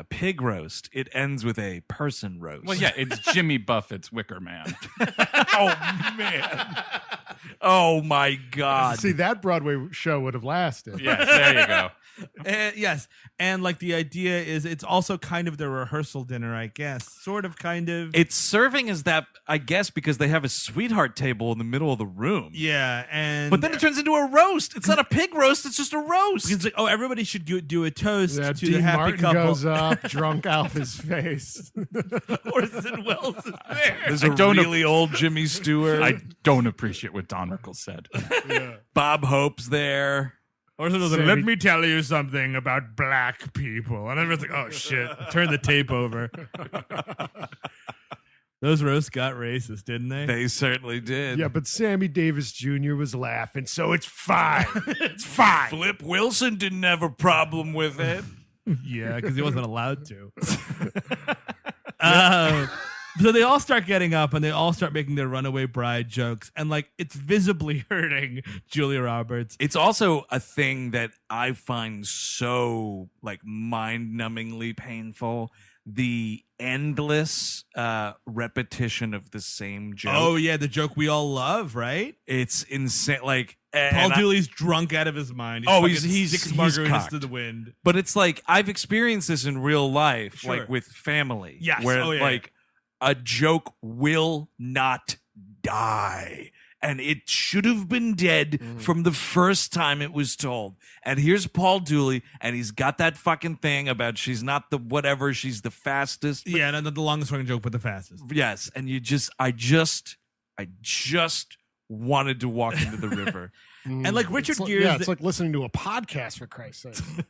pig roast. It ends with a person roast. Well, yeah, it's Jimmy Buffett's Wicker Man. Oh, man. Oh, my God. See, that Broadway show would have lasted. Yes, there you go. Yes. And like the idea is it's also kind of their rehearsal dinner, I guess. Sort of, kind of. It's serving as that, I guess, because they have a sweetheart table in the middle of the room. Yeah. And But then it turns into a roast. It's not a pig roast. It's just a roast. it's like, oh, everybody should do a toast Yeah, to Dean the happy Martin couple. goes up, drunk off his face. Orson Welles is there. There's a really old Jimmy Stewart. I don't appreciate what Don Rickles said. Bob Hope's there. Orson Welles, let me tell you something about black people. And everyone's like, oh, shit. Turn the tape over. Those roasts got racist, didn't they? They certainly did. Yeah, but Sammy Davis Jr. was laughing, so it's fine. It's fine. Flip Wilson didn't have a problem with it. Yeah, because he wasn't allowed to. So they all start getting up and they all start making their Runaway Bride jokes. And like, it's visibly hurting Julia Roberts. It's also a thing that I find so like mind-numbingly painful. The endless repetition of the same joke. Oh, yeah, the joke we all love, right? It's insane. Like Paul Dooley's drunk out of his mind. He's six margaritas cocked. to the wind. But it's like I've experienced this in real life, Sure. like with family. Yes. Where Oh, yeah, like a joke will not die. And it should have been dead from the first time it was told. And here's Paul Dooley, and he's got that fucking thing about she's not the whatever, she's the fastest. Yeah, not the longest running joke, but the fastest. Yes, and I just wanted to walk into the river. And like Richard It's like, Gere, yeah, it's like listening to a podcast, for Christ's sake.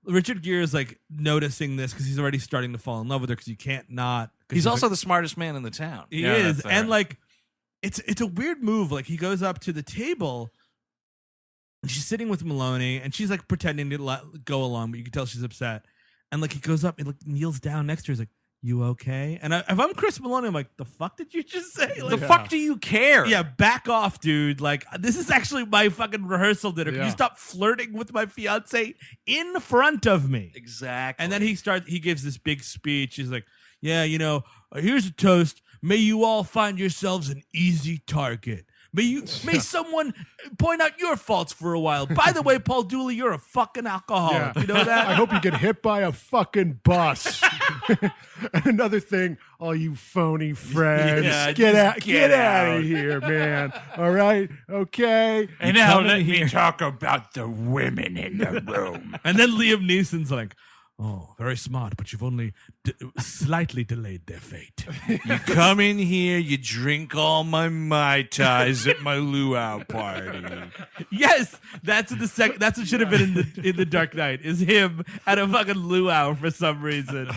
Richard Gere is like noticing this because he's already starting to fall in love with her because you can't not. He's also the smartest man in the town. He Yeah, is, that's and fair. like it's a weird move. Like he goes up to the table, and she's sitting with Maloney, and she's like pretending to go along, but you can tell she's upset. And like he goes up and like kneels down next to her. He's like, "You okay?" And if I'm Chris Maloney, I'm like, "The fuck did you just say? Like, The fuck do you care? yeah, back off, dude. Like this is actually my fucking rehearsal dinner. Can you Yeah. stop flirting with my fiance in front of me?" Exactly. And then he gives this big speech. He's like, yeah, here's a toast. May you all find yourselves an easy target. May someone point out your faults for a while. By the way, Paul Dooley, you're a fucking alcoholic. Yeah. You know that? I hope you get hit by a fucking bus. And another thing, all you phony friends, Yeah, get just out of here, man. All right, okay. And now let me talk about the women in the room. And then Liam Neeson's like, oh, very smart, but you've only slightly delayed their fate. You come in here, you drink all my Mai Tais at my luau party. Yes, that's what should have been in the Dark Knight. Is him at a fucking luau for some reason.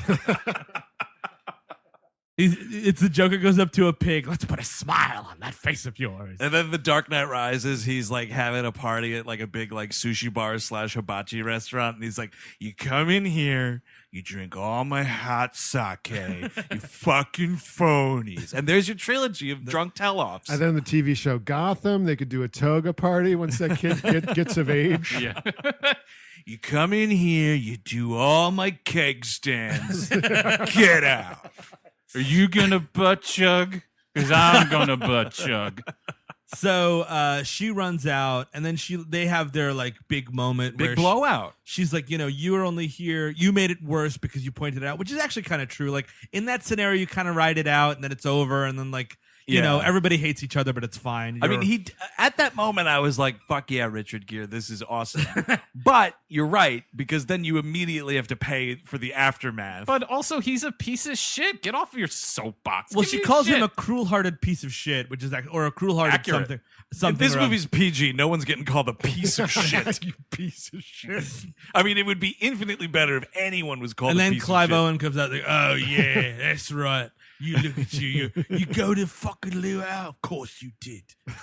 It's the Joker goes up to a pig. Let's put a smile on that face of yours. And then the Dark Knight Rises, he's like having a party at like a big like sushi bar / hibachi restaurant. And he's like, you come in here, you drink all my hot sake, you fucking phonies. And there's your trilogy of drunk tell-offs. And then the TV show Gotham, they could do a toga party once that kid gets of age. Yeah. You come in here, you do all my keg stands. Get out. Are you gonna butt chug? Because I'm gonna butt chug. So she runs out, and then they have their like big moment, Big where blowout. She's like, you were only here. You made it worse because you pointed it out, which is actually kind of true. Like in that scenario, you kind of ride it out, and then it's over, and then like everybody hates each other, but it's fine. I mean, at that moment, I was like, fuck yeah, Richard Gere, this is awesome. But you're right, because then you immediately have to pay for the aftermath. But also, he's a piece of shit. Get off of your soapbox. Well, Give she me calls shit. him a cruel-hearted piece of shit, which is or a cruel-hearted Accurate. something. This around- movie's PG. No one's getting called a piece of shit. You piece of shit. I mean, it would be infinitely better if anyone was called And a then piece Clive of shit. Owen comes out like, oh yeah, that's right. You look at you go to fucking Luau. Of course you did.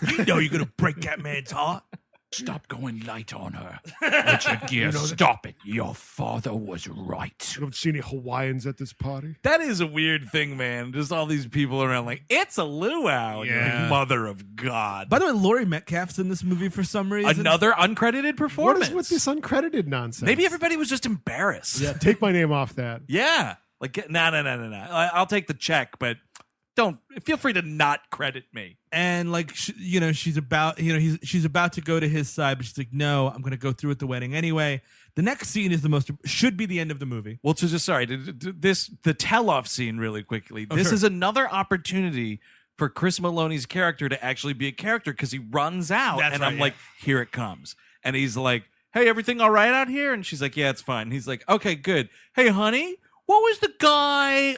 You know you're gonna break that man's heart. Stop going light on her. Richard Gere, stop it. Your father was right. You don't see any Hawaiians at this party? That is a weird thing, man. Just all these people around like, it's a luau. And you're like, mother of God. By the way, Laurie Metcalf's in this movie for some reason. Another uncredited performance. What is with this uncredited nonsense? Maybe everybody was just embarrassed. Yeah, take my name off that. Yeah. Like, no. I'll take the check, but don't. Feel free to not credit me. And like, she's about, she's about to go to his side, but she's like, no, I'm going to go through with the wedding anyway. The next scene is should be the end of the movie. Well, the tell-off scene really quickly. This is another opportunity for Chris Maloney's character to actually be a character because he runs out. I'm like, here it comes. And he's like, hey, everything all right out here? And she's like, yeah, it's fine. And he's like, okay, good. Hey, honey, what was the guy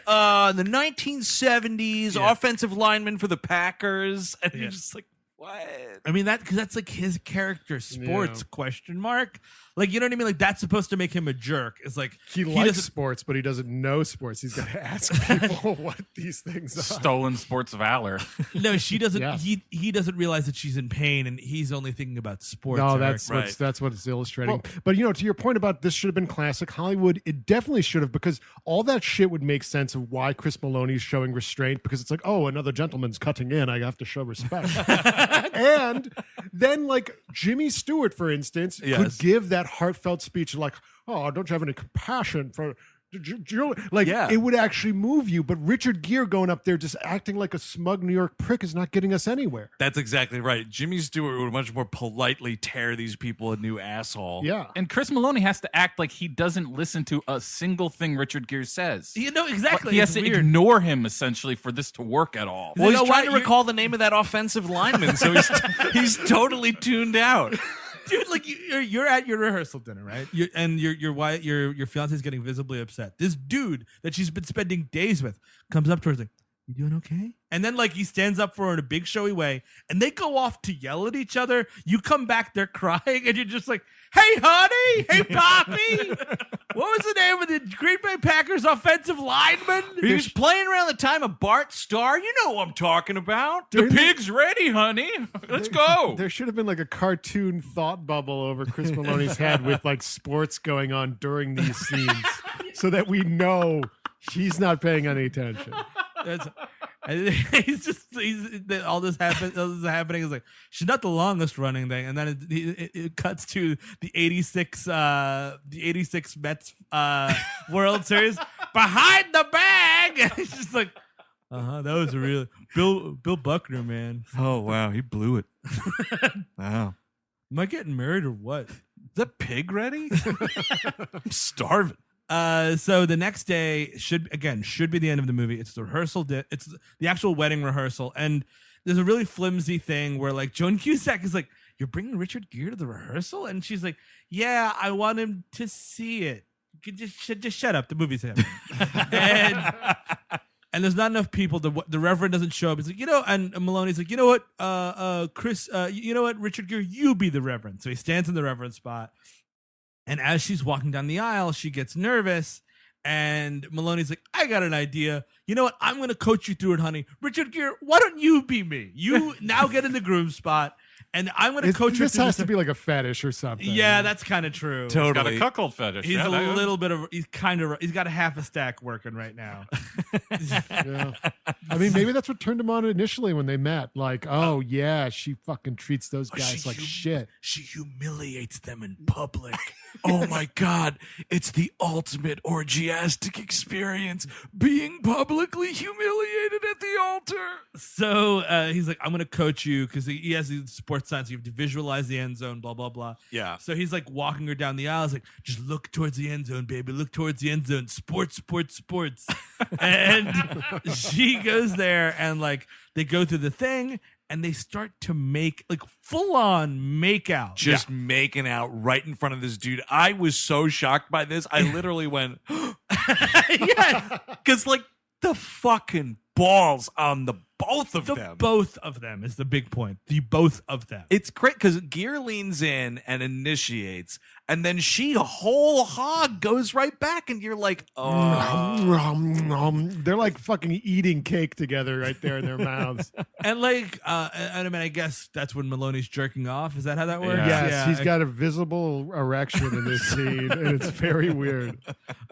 in the 1970s offensive lineman for the Packers? And you're just like, what? I mean, because that's like his character, sports, question mark. Like, you know what I mean? Like, that's supposed to make him a jerk. It's like he likes sports, but he doesn't know sports. He's got to ask people what these things are. Stolen sports valor. No, she doesn't. Yeah. He doesn't realize that she's in pain, and he's only thinking about sports. No, that's what it's illustrating. Well, but to your point about this should have been classic Hollywood, it definitely should have, because all that shit would make sense of why Chris Maloney is showing restraint, because it's like, oh, another gentleman's cutting in. I have to show respect. And then, like, Jimmy Stewart, for instance, could give that heartfelt speech like, oh, don't you have any compassion for like, it would actually move you. But Richard Gere going up there just acting like a smug New York prick is not getting us anywhere. That's exactly right. Jimmy Stewart would much more politely tear these people a new asshole. Yeah. And Chris Maloney has to act like he doesn't listen to a single thing Richard Gere says. You know, exactly. He has to ignore him, essentially, for this to work at all. Well, he's trying to recall the name of that offensive lineman, so he's totally tuned out. Dude, like you're at your rehearsal dinner, right? Your fiance's getting visibly upset. This dude that she's been spending days with comes up to her, like, "You doing okay?" And then like he stands up for her in a big showy way, and they go off to yell at each other. You come back, they're crying, and you're just like, "Hey, honey, hey, Poppy." What was the name of the Green Bay Packers offensive lineman? He was playing around the time of Bart Starr. You know what I'm talking about. The pig's ready, honey. Let's go. There should have been like a cartoon thought bubble over Chris Maloney's head with like sports going on during these scenes so that we know she's not paying any attention. All this happening is like, she's not the longest running thing, and then it cuts to the 86 Mets World Series behind the bag. And it's just like, that was a real Bill Buckner, man. Oh wow, he blew it. Wow. Am I getting married or what? Is that pig ready? I'm starving. So the next day should be the end of the movie. It's the rehearsal. It's the actual wedding rehearsal. And there's a really flimsy thing where like Joan Cusack is like, "You're bringing Richard Gere to the rehearsal?" And she's like, "Yeah, I want him to see it. You could just shut up. The movie's happening." And there's not enough people. The Reverend doesn't show up. He's like, and Maloney's like, you know what, Chris, you know what, Richard Gere, you be the Reverend. So he stands in the Reverend spot. And as she's walking down the aisle, she gets nervous. And Maloney's like, I got an idea. You know what? I'm going to coach you through it, honey. Richard Gere, why don't you be me? You now get in the groom spot. And I'm going to coach you through this. This has to be like a fetish or something. Yeah, that's kind of true. Totally. He's got a cuckold fetish. He's he's got a half a stack working right now. Yeah. I mean, maybe that's what turned him on initially when they met. Like, oh yeah, she fucking treats those guys like shit. She humiliates them in public. Oh my God, it's the ultimate orgiastic experience, being publicly humiliated at the altar. So he's like, I'm going to coach you, because he has the sports science. You have to visualize the end zone, blah, blah, blah. Yeah. So he's like walking her down the aisle. He's like, just look towards the end zone, baby. Look towards the end zone. Sports, sports, sports. And she goes there, and like they go through the thing, and they start to make like full on make out. Just making out right in front of this dude. I was so shocked by this. I literally went, yes. Because like the fucking balls on the both of The them. both of them is the big point. The both of them. It's great because Gere leans in and initiates, and then she whole hog goes right back, and you're like, oh. They're like fucking eating cake together right there in their mouths. And like, I mean, I guess that's when Maloney's jerking off. Is that how that works? Yes, he's got a visible erection in this scene, and it's very weird.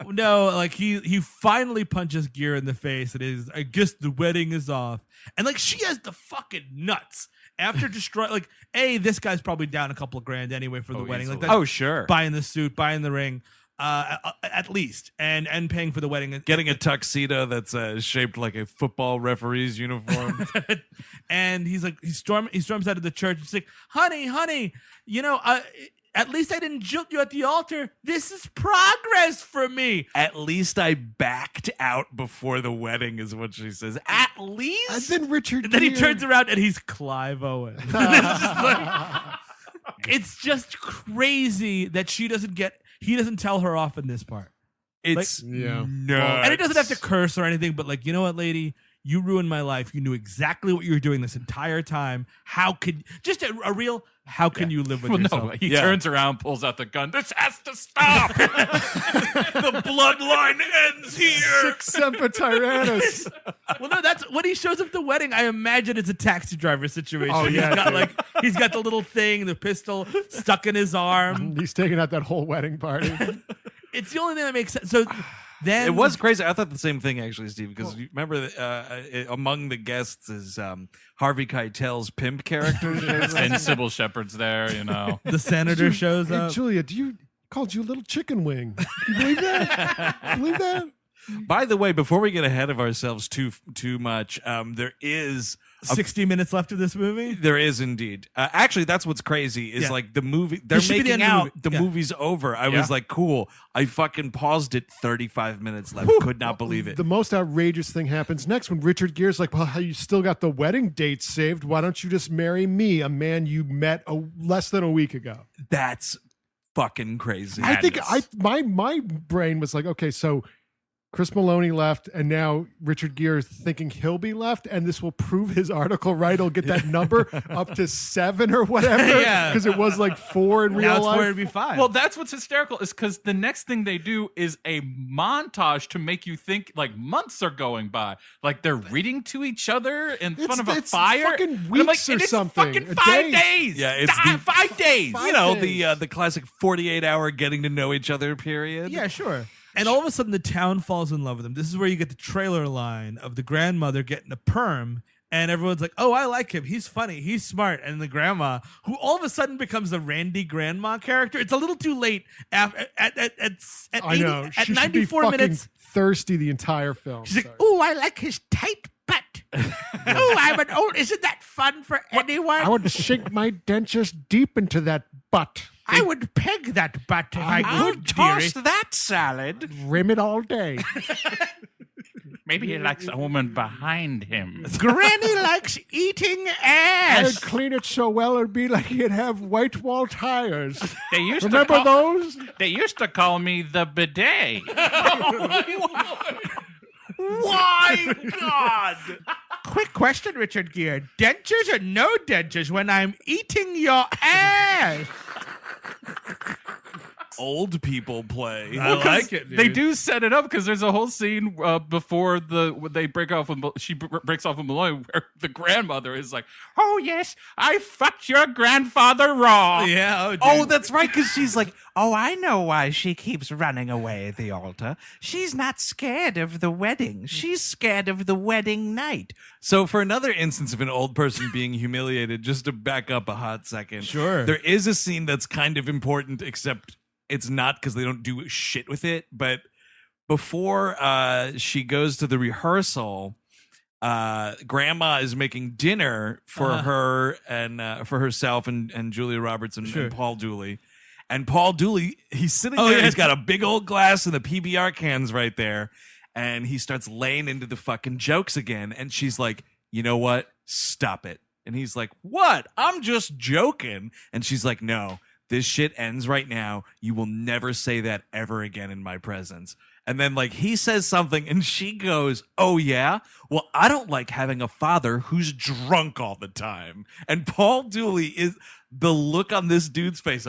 No, like he finally punches Gere in the face. It is, I guess the wedding is off, and like she has the fucking nuts after destroy. Like, this guy's probably down a couple of grand anyway for the wedding. Easily. Like, Sure, buying the suit, buying the ring. At least, and paying for the wedding, getting a tuxedo that's shaped like a football referee's uniform. And he's like, he storms out of the church. He's like, honey, you know, at least I didn't jilt you at the altar. This is progress for me. At least I backed out before the wedding, is what she says. At least. And then then he turns around and he's Clive Owen. It's just crazy that he doesn't tell her off in this part. It's no. And it doesn't have to curse or anything, but like, you know what, lady? You ruined my life. You knew exactly what you were doing this entire time. How could just a real? How can you live with yourself? No, he turns around, pulls out the gun. This has to stop. The bloodline ends here. Sic semper tyrannis. Well, no, that's when he shows up at the wedding. I imagine it's a taxi driver situation. Oh, yeah, he's got the little thing, the pistol stuck in his arm. He's taking out that whole wedding party. It's the only thing that makes sense. So then it was crazy. I thought the same thing actually, Steve, because you remember among the guests is Harvey Keitel's pimp character, and Sybil Shepherd's there. You know, the senator shows up. Hey, Julia, called you a little chicken wing? You believe that? By the way, before we get ahead of ourselves too much, there is 60 minutes left of this movie. There is indeed. Actually, that's what's crazy is like the movie. They're This should be the making end of out. the The movie's over. I was like, cool. I fucking paused it. 35 minutes left. Could not believe it. The most outrageous thing happens next when Richard Gere's like, well, how you still got the wedding date saved? Why don't you just marry me, a man you met less than a week ago? That's fucking crazy. I think my brain was like, okay, so Chris Maloney left, and now Richard Gere is thinking he'll be left, and this will prove his article right. He'll get that number up to 7 or whatever. Yeah. Because it was like 4 in real Now it's life. where it'd be 5. well, that's what's hysterical is because the next thing they do is a montage to make you think like months are going by, like they're reading to each other in front of a fire. Fucking And I'm weeks or it's something. fucking A 5 day. days. Yeah, it's 5 days. you know the classic 48-hour getting to know each other period. yeah, sure. And all of a sudden, the town falls in love with him. This is where you get the trailer line of the grandmother getting a perm, and everyone's like, "Oh, I like him. He's funny. He's smart." And the grandma, who all of a sudden becomes the Randy grandma character, it's a little too late. At I know. 80, She at should 94 be fucking minutes, thirsty the entire film. she's like, "Oh, I like his tight butt. Oh, I'm an old. Isn't that fun for anyone? I would sink my dentures deep into that butt. I would peg that butt if I could, dearie." that salad. Rim it all day. Maybe he likes a woman behind him. Granny likes eating I'd ass. clean it so well it'd be like he'd have white wall tires. They used Remember those? They used to call me the bidet. Why, God? Quick question, Richard Gere. Dentures or no dentures when I'm eating your ass? Old people play. I like it, dude. They do set it up because there's a whole scene before when they break off with she breaks off with Maloney where the grandmother is like, "Oh yes, I fucked your grandfather raw." Yeah. Oh, that's right, because she's like, oh, I know why she keeps running away at the altar. She's not scared of the wedding. She's scared of the wedding night. So for another instance of an old person being humiliated, just to back up a hot second. Sure. There is a scene that's kind of important, except it's not because they don't do shit with it. But before she goes to the rehearsal, Grandma is making dinner for her and for herself and Julia Roberts and Paul Dooley. And Paul Dooley, he's sitting there. yeah. He's got a big old glass and the PBR cans right there. And he starts laying into the fucking jokes again. And she's like, you know what? Stop it. And he's like, what? I'm just joking. And she's like, no, this shit ends right now. You will never say that ever again in my presence. And then like he says something and she goes, "Oh yeah? Well, I don't like having a father who's drunk all the time." And Paul Dooley is the look on this dude's face.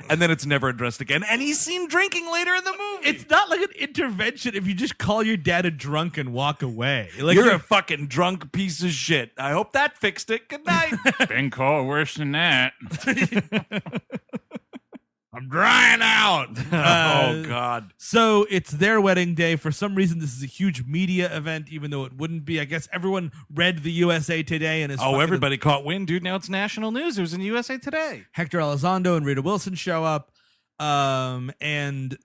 And then it's never addressed again. And he's seen drinking later in the movie. It's not like an intervention if you just call your dad a drunk and walk away. Like You're a fucking drunk piece of shit. I hope that fixed it. Good night. Been called worse than that. I'm drying out. Oh, God. So it's their wedding day. For some reason, this is a huge media event, even though it wouldn't be. I guess everyone read the USA Today and is. Oh, everybody caught wind, dude. Now it's national news. It was in USA Today. Hector Elizondo and Rita Wilson show up, and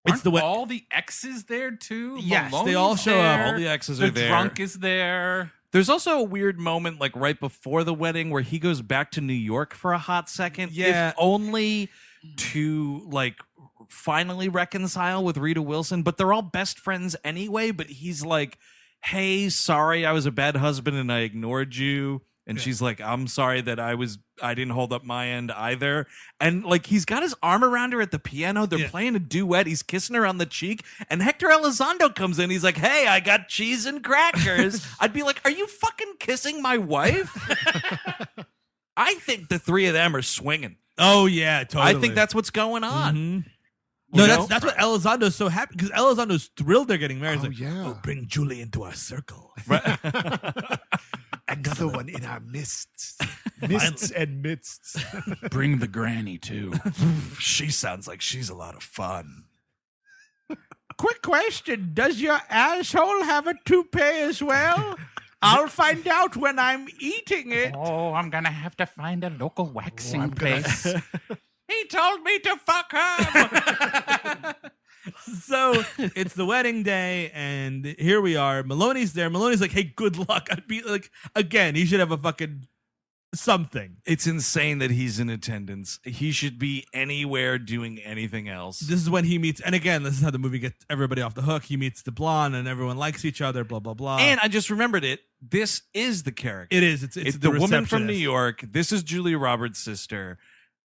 Aren't all the exes there too? Yes, Maloney's they all show up. there. All the exes are The there. drunk is there. There's also a weird moment, like right before the wedding, where he goes back to New York for a hot second. Yeah. If only to like finally reconcile with Rita Wilson, but they're all best friends anyway. But he's like, "Hey, sorry, I was a bad husband and I ignored you." And she's like, "I'm sorry that I didn't hold up my end either." And like he's got his arm around her at the piano. They're playing a duet. He's kissing her on the cheek. And Hector Elizondo comes in. He's like, "Hey, I got cheese and crackers." I'd be like, "Are you fucking kissing my wife?" I think the three of them are swinging. Oh yeah, totally. I think that's what's going on. Mhm. You No, know? that's what Elizondo's so happy because Elizondo's thrilled they're getting married. He's Oh, like, yeah. "Oh, bring Julie into our circle." Another one in our mists. Mists and midsts. Bring the granny too. She sounds like she's a lot of fun. Quick question: does your asshole have a toupee as well? I'll find out when I'm eating it. Oh, I'm gonna have to find a local waxing I'm gonna- place. He told me to fuck him. So it's the wedding day, and here we are. Maloney's there. Maloney's like, "Hey, good luck." I'd be like, again, he should have a fucking something. It's insane that he's in attendance. He should be anywhere doing anything else. This is when he meets, and again, this is how the movie gets everybody off the hook. He meets the blonde, and everyone likes each other. Blah blah blah. And I just remembered it. This is the character. it is. It's the woman from New receptionist. York. This is Julia Roberts' sister.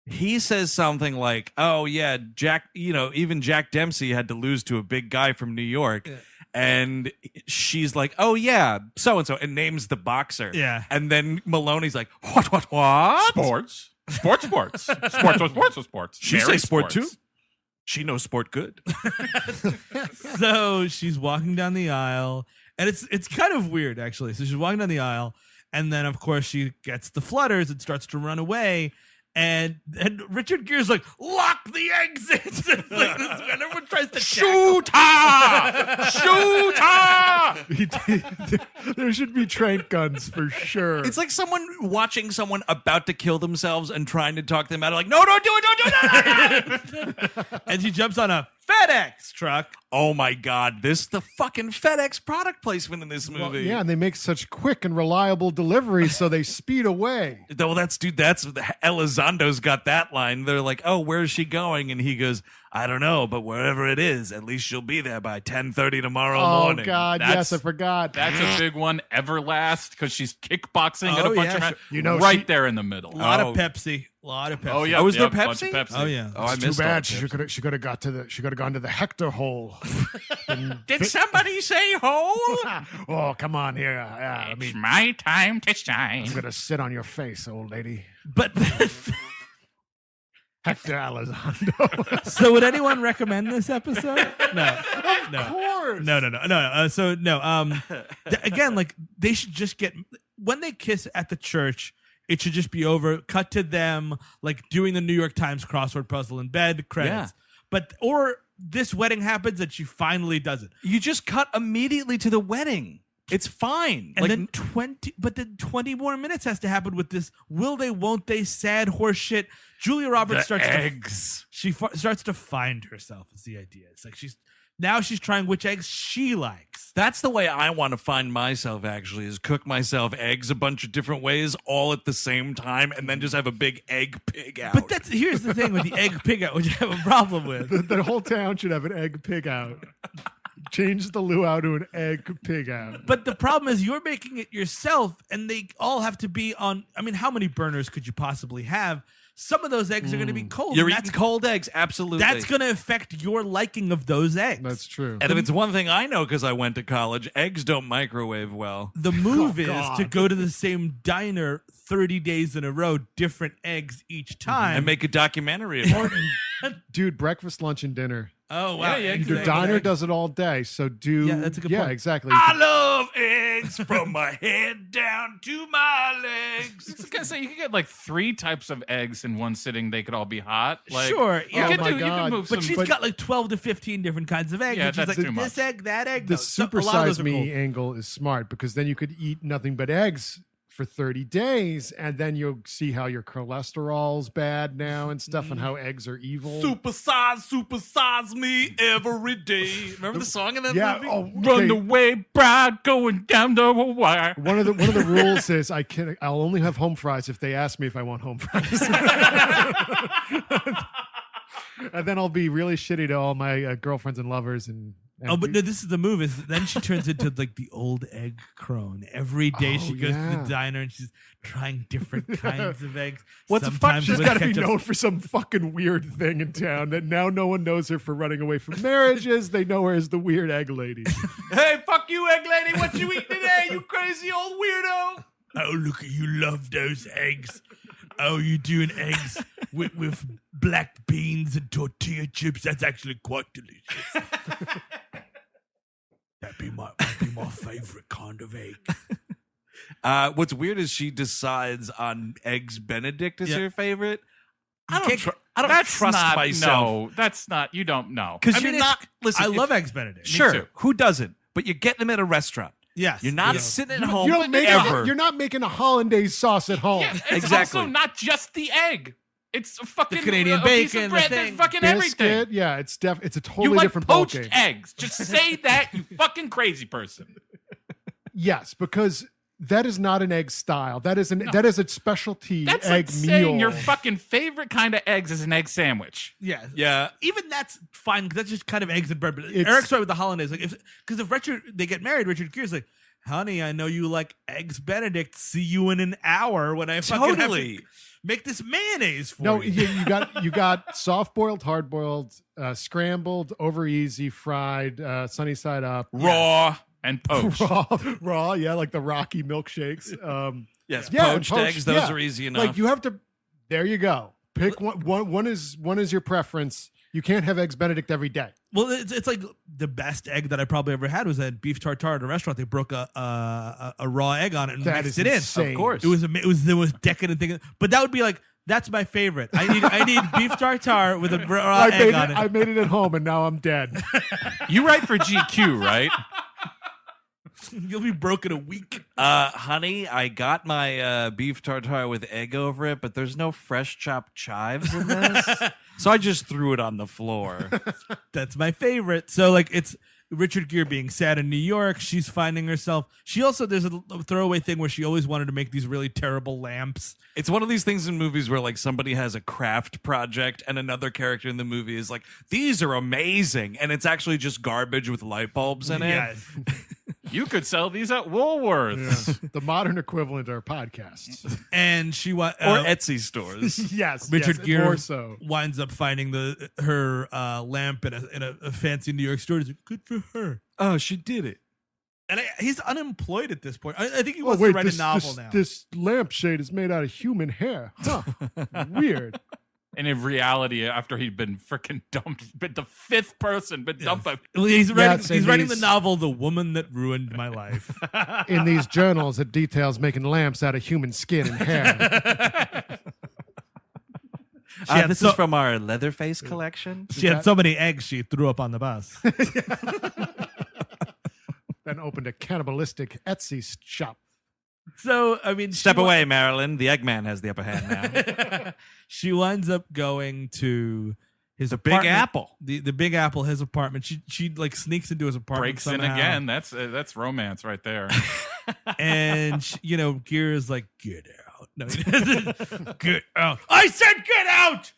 He says something like, "Oh yeah, Jack. Even Jack Dempsey had to lose to a big guy from New York." Yeah. And she's like, "Oh yeah, so and so," and names the boxer. Yeah. And then Maloney's like, "What? Sports. Sports. She Very say sport sports. too? She knows sport good." So she's walking down the aisle, and it's kind of weird actually. So she's walking down the aisle, and then of course she gets the flutters and starts to run away. And Richard Gere's like, "Lock the exits." It's like this, and everyone tries to Shoot her! There should be trank guns for sure. It's like someone watching someone about to kill themselves and trying to talk them out of like, "No, don't do it. And she jumps on a FedEx truck. Oh my God, this is the fucking FedEx product placement in this movie. Well, yeah, and they make such quick and reliable deliveries, so they speed away. Well, that's Elizondo's got that line. They're like, "Oh, where's she going?" And he goes, "I don't know, but wherever it is, at least she'll be there by 10:30 tomorrow morning." Oh God, That's- yes, I forgot. That's a big one. Everlast, because she's kickboxing at a Oh, bunch yeah, of men. sure. You know, right she- there in the middle. A lot Oh. of Pepsi. A lot of Pepsi. Oh yeah, Oh, was there bunch of Pepsi? Oh yeah. Oh, I It's missed too all bad. the She tips. could have gone to the Hector hole. Did somebody say hole? Oh, come on here. I It's mean, my time to I'm shine. gonna sit on your face, old lady. But Hector Elizondo. so would anyone recommend this episode? No. No. Of course. No. So no. Again, like they should just get when they kiss at the church. It should just be over. Cut to them like doing the New York Times crossword puzzle in bed. Credits. Yeah. Or this wedding happens and she finally does it. You just cut immediately to the wedding. It's fine. And then 20 more minutes has to happen with this will they, won't they, sad horse shit. Julia Roberts starts to find herself is the idea. It's like she's trying which eggs she likes. That's the way I want to find myself, actually, is cook myself eggs a bunch of different ways all at the same time and then just have a big egg pig out. But here's the thing with the egg pig out, which I have a problem with. The whole town should have an egg pig out. Change the luau to an egg pig out. But the problem is you're making it yourself, and they all have to be on. I mean, how many burners could you possibly have? Some of those eggs are going to be cold. You're eating cold eggs, absolutely. That's going to affect your liking of those eggs. That's true. And if it's one thing I know because I went to college, eggs don't microwave well. The move is God. to go to the same diner 30 days in a row, different eggs each time. And make a documentary about it. Dude, breakfast, lunch, and dinner. Oh, wow. Yeah, Your diner does it all day, so do... Yeah, that's a good Yeah, point. exactly. I love eggs from my head down to my legs. I was gonna say you could get like 3 types of eggs in one sitting. They could all be hot. Like, Sure, yeah. You Oh can my you can God. move But some. she's got like 12 to 15 different kinds of eggs. Yeah, and she's that's like, too this much. egg, that egg. The No, a lot of those supersize are me cool. angle is smart because then you could eat nothing but eggs for 30 days, and then you'll see how your cholesterol's bad now and stuff, and how eggs are evil. Supersize me every day. Remember the song in that Yeah. movie? Oh, okay. Runaway bride going down the wire. One of the rules is I'll only have home fries if they ask me if I want home fries. And then I'll be really shitty to all my girlfriends and lovers and Oh, but no, this is the move. Is then she turns into like the old egg crone. Every day she goes to yeah. the diner and she's trying different kinds of eggs. What the fuck? Sometimes she's with got to be ketchup. known for some fucking weird thing in town that now no one knows her for running away from marriages. They know her as the weird egg lady. Hey, fuck you, egg lady. What you eating today, you crazy old weirdo? Oh, look at you, love those eggs. Oh, you doing eggs with black beans and tortilla chips? That's actually quite delicious. That'd be my favorite kind of egg. What's weird is she decides on eggs Benedict as Yeah. her favorite. I can't- don't That's trust not, myself. No, that's not. You don't know. Because I you're mean, not. Listen, I if- love eggs Benedict. Sure, too. who doesn't? But you're getting them at a restaurant. Yes. You're not You know. sitting at home You don't make ever. you're not making a hollandaise sauce at home. Yeah, it's Exactly. also not just the egg. It's a fucking Canadian a piece bacon, of the bread. thing. There's fucking Biscuit, everything. yeah, it's a totally You like different poached ballgame. eggs. Just say that, you fucking crazy person. Yes, because that is not an egg style. That is a specialty That's egg like meal. saying your fucking favorite kind of eggs is an egg sandwich. Yeah. Yeah. Even that's fine because that's just kind of eggs and bread. But It's- Eric's right with the hollandaise. Like, if Richard they get married, Richard Gere's like, honey, I know you like eggs Benedict. See you in an hour when I fucking have Totally. to make this mayonnaise for No, you. you got soft boiled, hard boiled, scrambled, over easy, fried, sunny side up, Raw and poached. raw, yeah, like the Rocky milkshakes. Yes, Yeah, poached poached, eggs. Those yeah. are easy enough. Like you have to. There you go. Pick one. One is your preference. You can't have eggs Benedict every day. Well, it's like the best egg that I probably ever had was that beef tartare at a restaurant. They broke a raw egg on it and That mixed is it in. insane. Of course. It was the most decadent thing. But that would be like, that's my favorite. I need beef tartare with a raw egg on it. I made it at home, and now I'm dead. You write for GQ, right? You'll be broke in a week. honey, I got my beef tartare with egg over it, but there's no fresh chopped chives in this. So I just threw it on the floor. That's my favorite. So like it's Richard Gere being sad in New York. She's finding herself. She also there's a throwaway thing where she always wanted to make these really terrible lamps. It's one of these things in movies where like somebody has a craft project and another character in the movie is like, these are amazing. And it's actually just garbage with light bulbs in it. Yes. You could sell these at Woolworths. The modern equivalent are podcasts. And she Or Etsy stores. Yes, Richard yes, Gere more so. winds up finding her lamp in a fancy New York store. He's like, good for her. Oh, she did it. And he's unemployed at this point. I think he Oh wants wait, to write a novel now. this lampshade is made out of human hair. Huh. Weird. And in reality, after he'd been freaking dumped, but the 5th person been dumped by. Well, he's writing, Yes, he's and writing the he's- novel "The Woman That Ruined My Life." In these journals, it details making lamps out of human skin and hair. had This so- is from our Leatherface collection. She had so many eggs she threw up on the bus. Then opened a cannibalistic Etsy shop. So I mean, Step away, Marilyn. The Eggman has the upper hand now. She winds up going to his Big apartment, Apple. the Big Apple, his apartment. She like sneaks into his apartment, Breaks in somehow. again. That's romance right there. And Gere is like, get out. No, he doesn't. Get out. I said get out.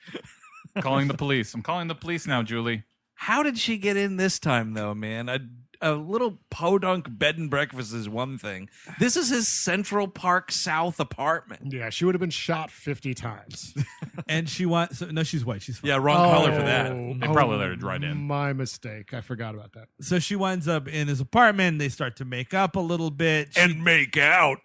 Calling the police. I'm calling the police now, Julie. How did she get in this time, though, man? a little podunk bed and breakfast is one thing. This is his Central Park South apartment. Yeah, she would have been shot 50 times. And she wants. So, no, she's white. She's fine. Yeah, wrong color for that. They probably let it right in. My mistake. I forgot about that. So she winds up in his apartment. They start to make up a little bit. And make out.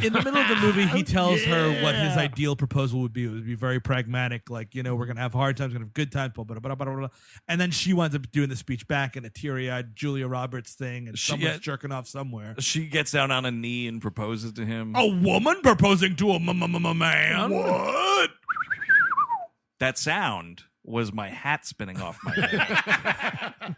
In the middle of the movie, he tells her what his ideal proposal would be. It would be very pragmatic, like, you know, we're gonna have hard times, we're gonna have good times, blah, blah, blah, blah, blah. And then she winds up doing the speech back in a teary-eyed Julia Roberts thing, and someone's jerking off somewhere. She gets down on a knee and proposes to him. A woman proposing to a man? What? That sound was my hat spinning off my head.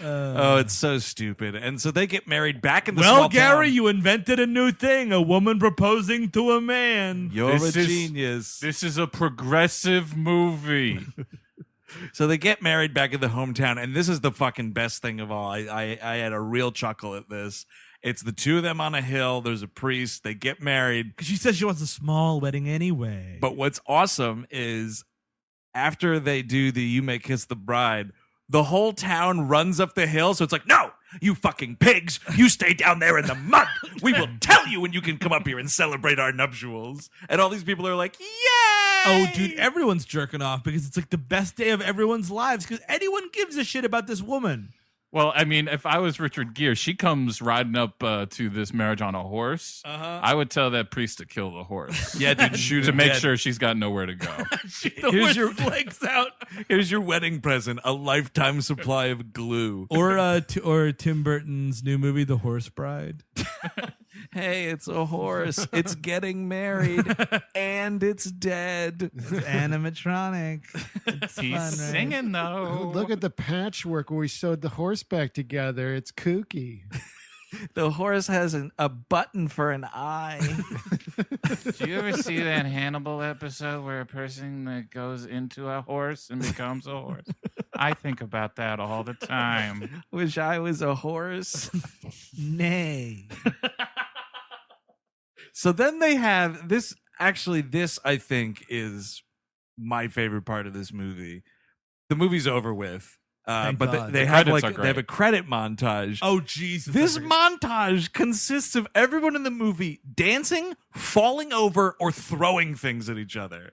Oh, it's so stupid. And so they get married back in the small town. Garry, you invented a new thing, a woman proposing to a man. You're a genius. This is a progressive movie. So they get married back in the hometown, and this is the fucking best thing of all. I had a real chuckle at this. It's the two of them on a hill. There's a priest. They get married. She says she wants a small wedding anyway. But what's awesome is after they do the You May Kiss the Bride, the whole town runs up the hill. So it's like, no, you fucking pigs. You stay down there in the mud. We will tell you when you can come up here and celebrate our nuptials. And all these people are like, yay! Oh, dude, everyone's jerking off because it's like the best day of everyone's lives because anyone gives a shit about this woman. Well, I mean, if I was Richard Gere, she comes riding up to this marriage on a horse. I would tell that priest to kill the horse. Yeah, dude, shoot to him make dead. sure she's got nowhere to go. Here's your legs out. Here's your wedding present, a lifetime supply of glue. Or Tim Burton's new movie, The Horse Bride. Hey, it's a horse. It's getting married, and it's dead. It's animatronic. It's He's fun, right? singing, though. Look at the patchwork where we sewed the horse back together. It's kooky. The horse has a button for an eye. Do you ever see that Hannibal episode where a person that goes into a horse and becomes a horse? I think about that all the time. Wish I was a horse. Nay. So then they have this. Actually, this I think is my favorite part of this movie. The movie's over with, Thank but God. they The have credits are they great. have a credit montage. Oh, Jesus. This montage consists of everyone in the movie dancing, falling over, or throwing things at each other.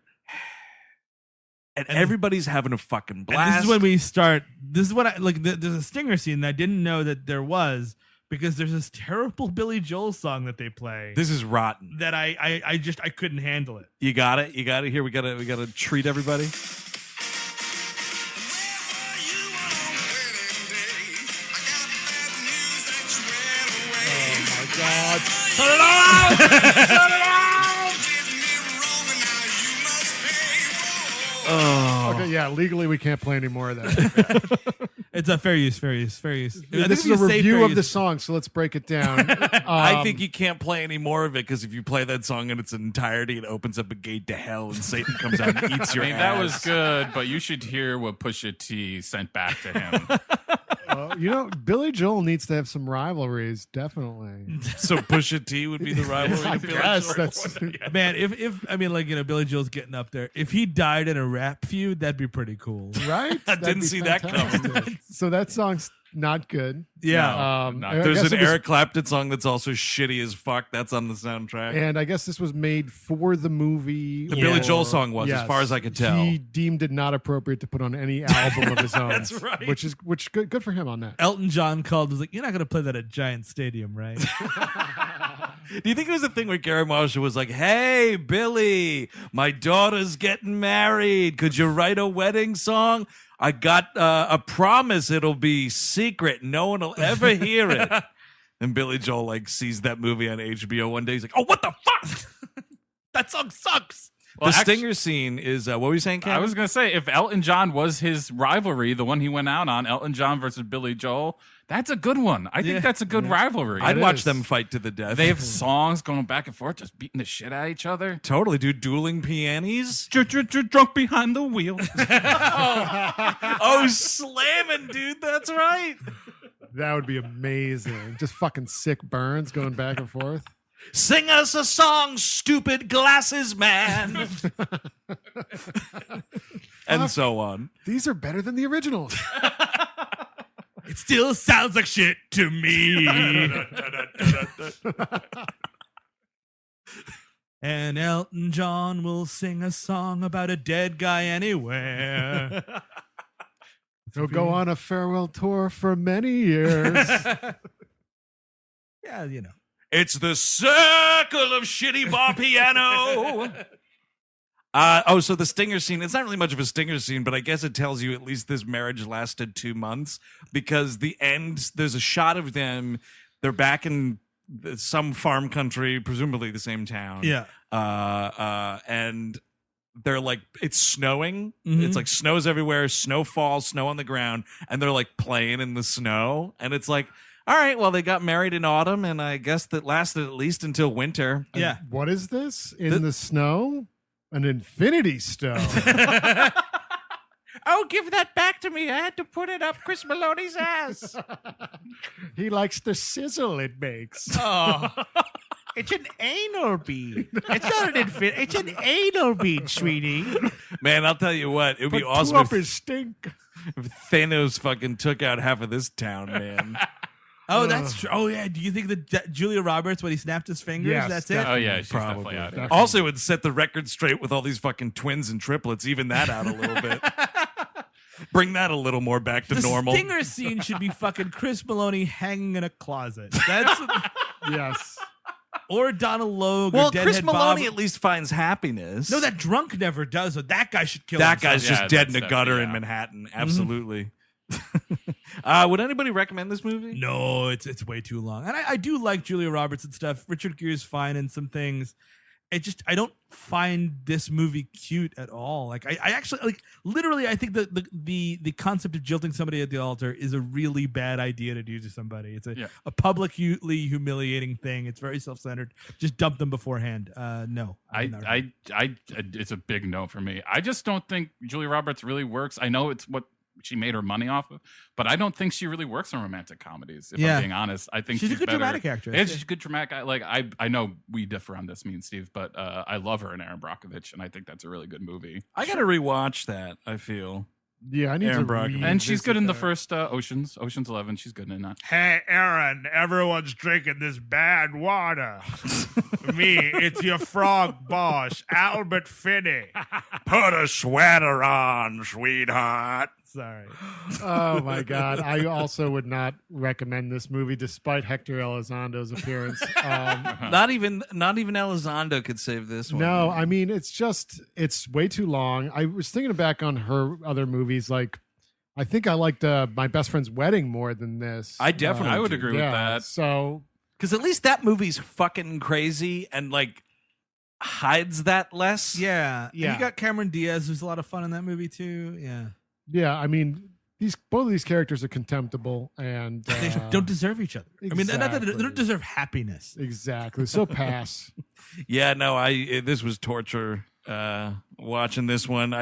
And everybody's having a fucking blast. And this is when we start. This is what I like. There's a stinger scene that I didn't know that there was because there's this terrible Billy Joel song that they play. This is rotten. That I couldn't handle it. You got it. You got it. Here we gotta treat everybody. God. Turn it on! Turn it on! Oh. Okay, yeah, legally we can't play any more of that. It's a fair use. I This think is if you a say review fair of the use- song, so let's break it down. I think you can't play any more of it because if you play that song in its entirety, it opens up a gate to hell and Satan comes out and eats your I mean, ass. that was good, but you should hear what Pusha T sent back to him. Billy Joel needs to have some rivalries, definitely. So Pusha T would be the rivalry I to Billy guess Joel? that's Man, if I mean, like, you know, Billy Joel's getting up there. If he died in a rap feud, that'd be pretty cool. right. I That'd didn't be see that fantastic. coming. So that song's not good. Yeah. I There's guess an it was- Eric Clapton song that's also shitty as fuck. That's on the soundtrack. And I guess this was made for the movie. The Billy or- Joel song was, as far as I could tell. He deemed it not appropriate to put on any album of his own. That's right. Which good for him on that. Elton John called, was like, "You're not going to play that at Giant Stadium, right?" Do you think it was a thing where Gary Marshall was like, "Hey, Billy, my daughter's getting married. Could you write a wedding song? I got a promise it'll be secret. No one will ever hear it." And Billy Joel like sees that movie on HBO one day. He's like, "Oh, what the fuck? That song sucks. The stinger scene is what were you saying, Kevin? I was going to say, if Elton John was his rivalry, the one he went out on, Elton John versus Billy Joel, that's a good one. I think that's a good rivalry. I'd It watch is. them fight to the death. They have songs going back and forth, just beating the shit out of each other. totally, dude. Dueling pianis. Drunk behind the wheel. Oh, slamming, dude. That's right. That would be amazing. Just fucking sick burns going back and forth. Sing us a song, stupid glasses man. And so on. These are better than the originals. It still sounds like shit to me. And Elton John will sing a song about a dead guy anywhere. He'll go on a farewell tour for many years. Yeah, you know. It's the circle of shitty bar piano. So the stinger scene, it's not really much of a stinger scene, but I guess it tells you at least this marriage lasted 2 months, because the end, there's a shot of them. They're back in some farm country, presumably the same town. Yeah. And they're like, it's snowing. It's like snows everywhere, snow falls, snow on the ground, and they're like playing in the snow. And it's like, all right, well, they got married in autumn, and I guess that lasted at least until winter. Yeah. What is this? In the snow? An infinity stone. Oh, give that back to me. I had to put it up Chris Maloney's ass. He likes the sizzle it makes. Oh. It's an anal bead. It's not an it's an anal bead, sweetie. Man, I'll tell you what, it would be But awesome two up if his stink. Thanos fucking took out half of this town, man. Oh, that's true. Oh, yeah. Do you think that Julia Roberts, when he snapped his fingers, Yes, that's it? Oh yeah, she's Probably. definitely out of here. Definitely. Also, it would set the record straight with all these fucking twins and triplets, even that out a little bit. Bring that a little more back to The normal. stinger scene should be fucking Chris Maloney hanging in a closet. That's Yes. or Donal Logue. Well, or Deadhead Chris Maloney Bob. at least finds happiness. No, that drunk never does. So that guy should kill that himself. guy's Yeah, just dead in that's a gutter definitely, in yeah. Manhattan. Absolutely. Would anybody recommend this movie? No, it's way too long. And I do like Julia Roberts and stuff. Richard Gere's fine in some things. I don't find this movie cute at all. Like I actually like literally I think that the concept of jilting somebody at the altar is a really bad idea to do to somebody. It's a publicly humiliating thing. It's very self-centered. Just dump them beforehand. No. It's a big no for me. I just don't think Julia Roberts really works. I know it's what she made her money off of, but I don't think she really works in romantic comedies. If I'm being honest, I think she's a good better. dramatic actress. And she's a good dramatic. Like I know we differ on this, me and Steve, but I love her in Aaron Brockovich, and I think that's a really good movie. I got to rewatch that, I feel. Yeah, I need Aaron to Brockovich. And she's good in the that. first Ocean's 11. She's good in that. Hey, Aaron, everyone's drinking this bad water. Me, it's your frog boss, Albert Finney. Put a sweater on, sweetheart. Sorry. Oh my God! I also would not recommend this movie, despite Hector Elizondo's appearance. Not even Elizondo could save this one. No, I mean it's way too long. I was thinking back on her other movies, like I think I liked My Best Friend's Wedding more than this. I definitely I would do. agree with that. So Because at least that movie's fucking crazy and like hides that less. Yeah. Yeah. And you got Cameron Diaz, who's a lot of fun in that movie, too. Yeah. yeah, I mean both of these characters are contemptible and They don't deserve each other. I mean, not that they Exactly. don't deserve happiness. exactly. So pass. Yeah, no, this was torture watching this one.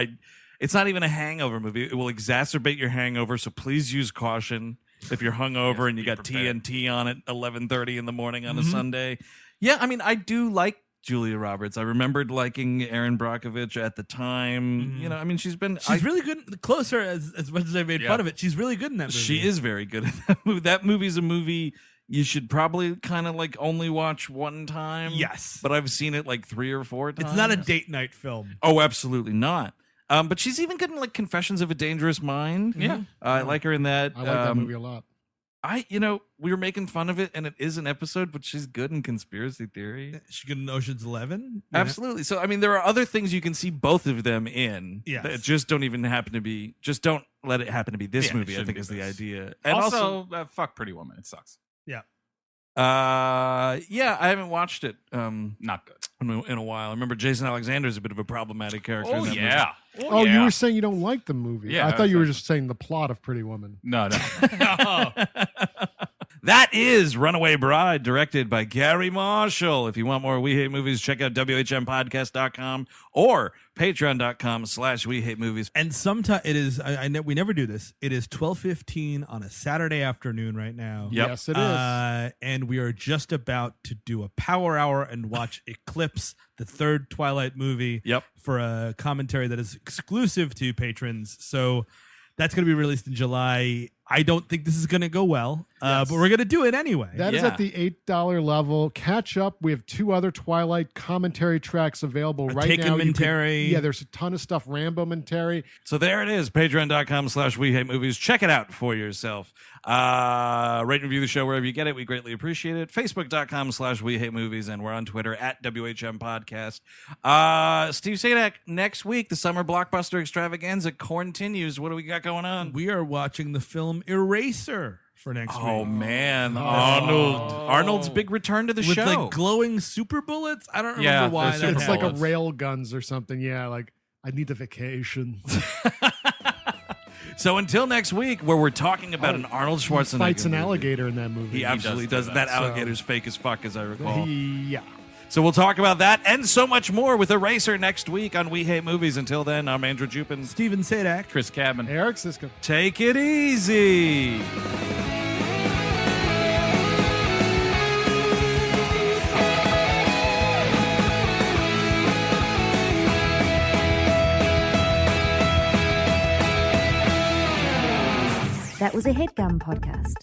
It's not even a hangover movie. It will exacerbate your hangover, so please use caution if you're hungover and you got prepared. TNT on at 11:30 in the morning on a Sunday. Yeah, I mean, I do like Julia Roberts. I remembered liking Aaron Brockovich at the time. You know, I mean, she's Really good. Closer, as much as I made fun of it, she's really good in that movie. She is very good at that movie. That movie's a movie you should probably kind of like only watch one time. Yes. But I've seen it like 3 or 4 times. It's not a date night film. Oh, absolutely not. But she's even good in like Confessions of a Dangerous Mind. Yeah. I like her in that. I like that movie a lot. We were making fun of it, and it is an episode, but she's good in Conspiracy Theory. She good in Ocean's 11. Yeah. Absolutely. So, I mean, there are other things you can see both of them in. Yes. That just don't even happen to be. Just don't let it happen to be this Yeah, it movie. I shouldn't think be is the this. idea. And Also, fuck Pretty Woman. It sucks. yeah, I haven't watched it Not good. in a while. I remember Jason Alexander is a bit of a problematic character. Oh in that movie. yeah. Oh, you were saying you don't like the movie. Yeah, I thought you were that's just saying the plot of Pretty Woman. No. That is Runaway Bride, directed by Garry Marshall. If you want more We Hate Movies, check out WHMPodcast.com or patreon.com/We Hate Movies. And sometimes it is. We never do this. It is 12:15 on a Saturday afternoon right now. Yep. Yes, it is. And we are just about to do a power hour and watch Eclipse, the third Twilight movie. Yep. For a commentary that is exclusive to patrons. So that's going to be released in July. I don't think this is going to go well, but we're going to do it anyway. That is at the $8 level. Catch up. We have 2 other Twilight commentary tracks available right now. Yeah, there's a ton of stuff. Rambo-mentary. So there it is. Patreon.com/WeHateMovies. Check it out for yourself. Rate and review the show wherever you get it. We greatly appreciate it. Facebook.com/WeHateMovies. And we're on Twitter at WHM Podcast. Steve Sadak, next week, the Summer Blockbuster Extravaganza continues. What do we got going on? We are watching the film Eraser for next week. Oh, man. Arnold's big return to the With show. like glowing super bullets? I don't remember why that It's like a happened. rail guns or something. Yeah, like I need a vacation. So until next week, where we're talking about an Arnold Schwarzenegger Fights an movie. alligator in that movie. He absolutely does. That alligator's fake as fuck, as I recall. Yeah. So we'll talk about that and so much more with Eraser next week on We Hate Movies. Until then, I'm Andrew Jupin. Steven Sadak. Chris Cabin. Eric Siska. Take it easy. That was a HeadGum podcast.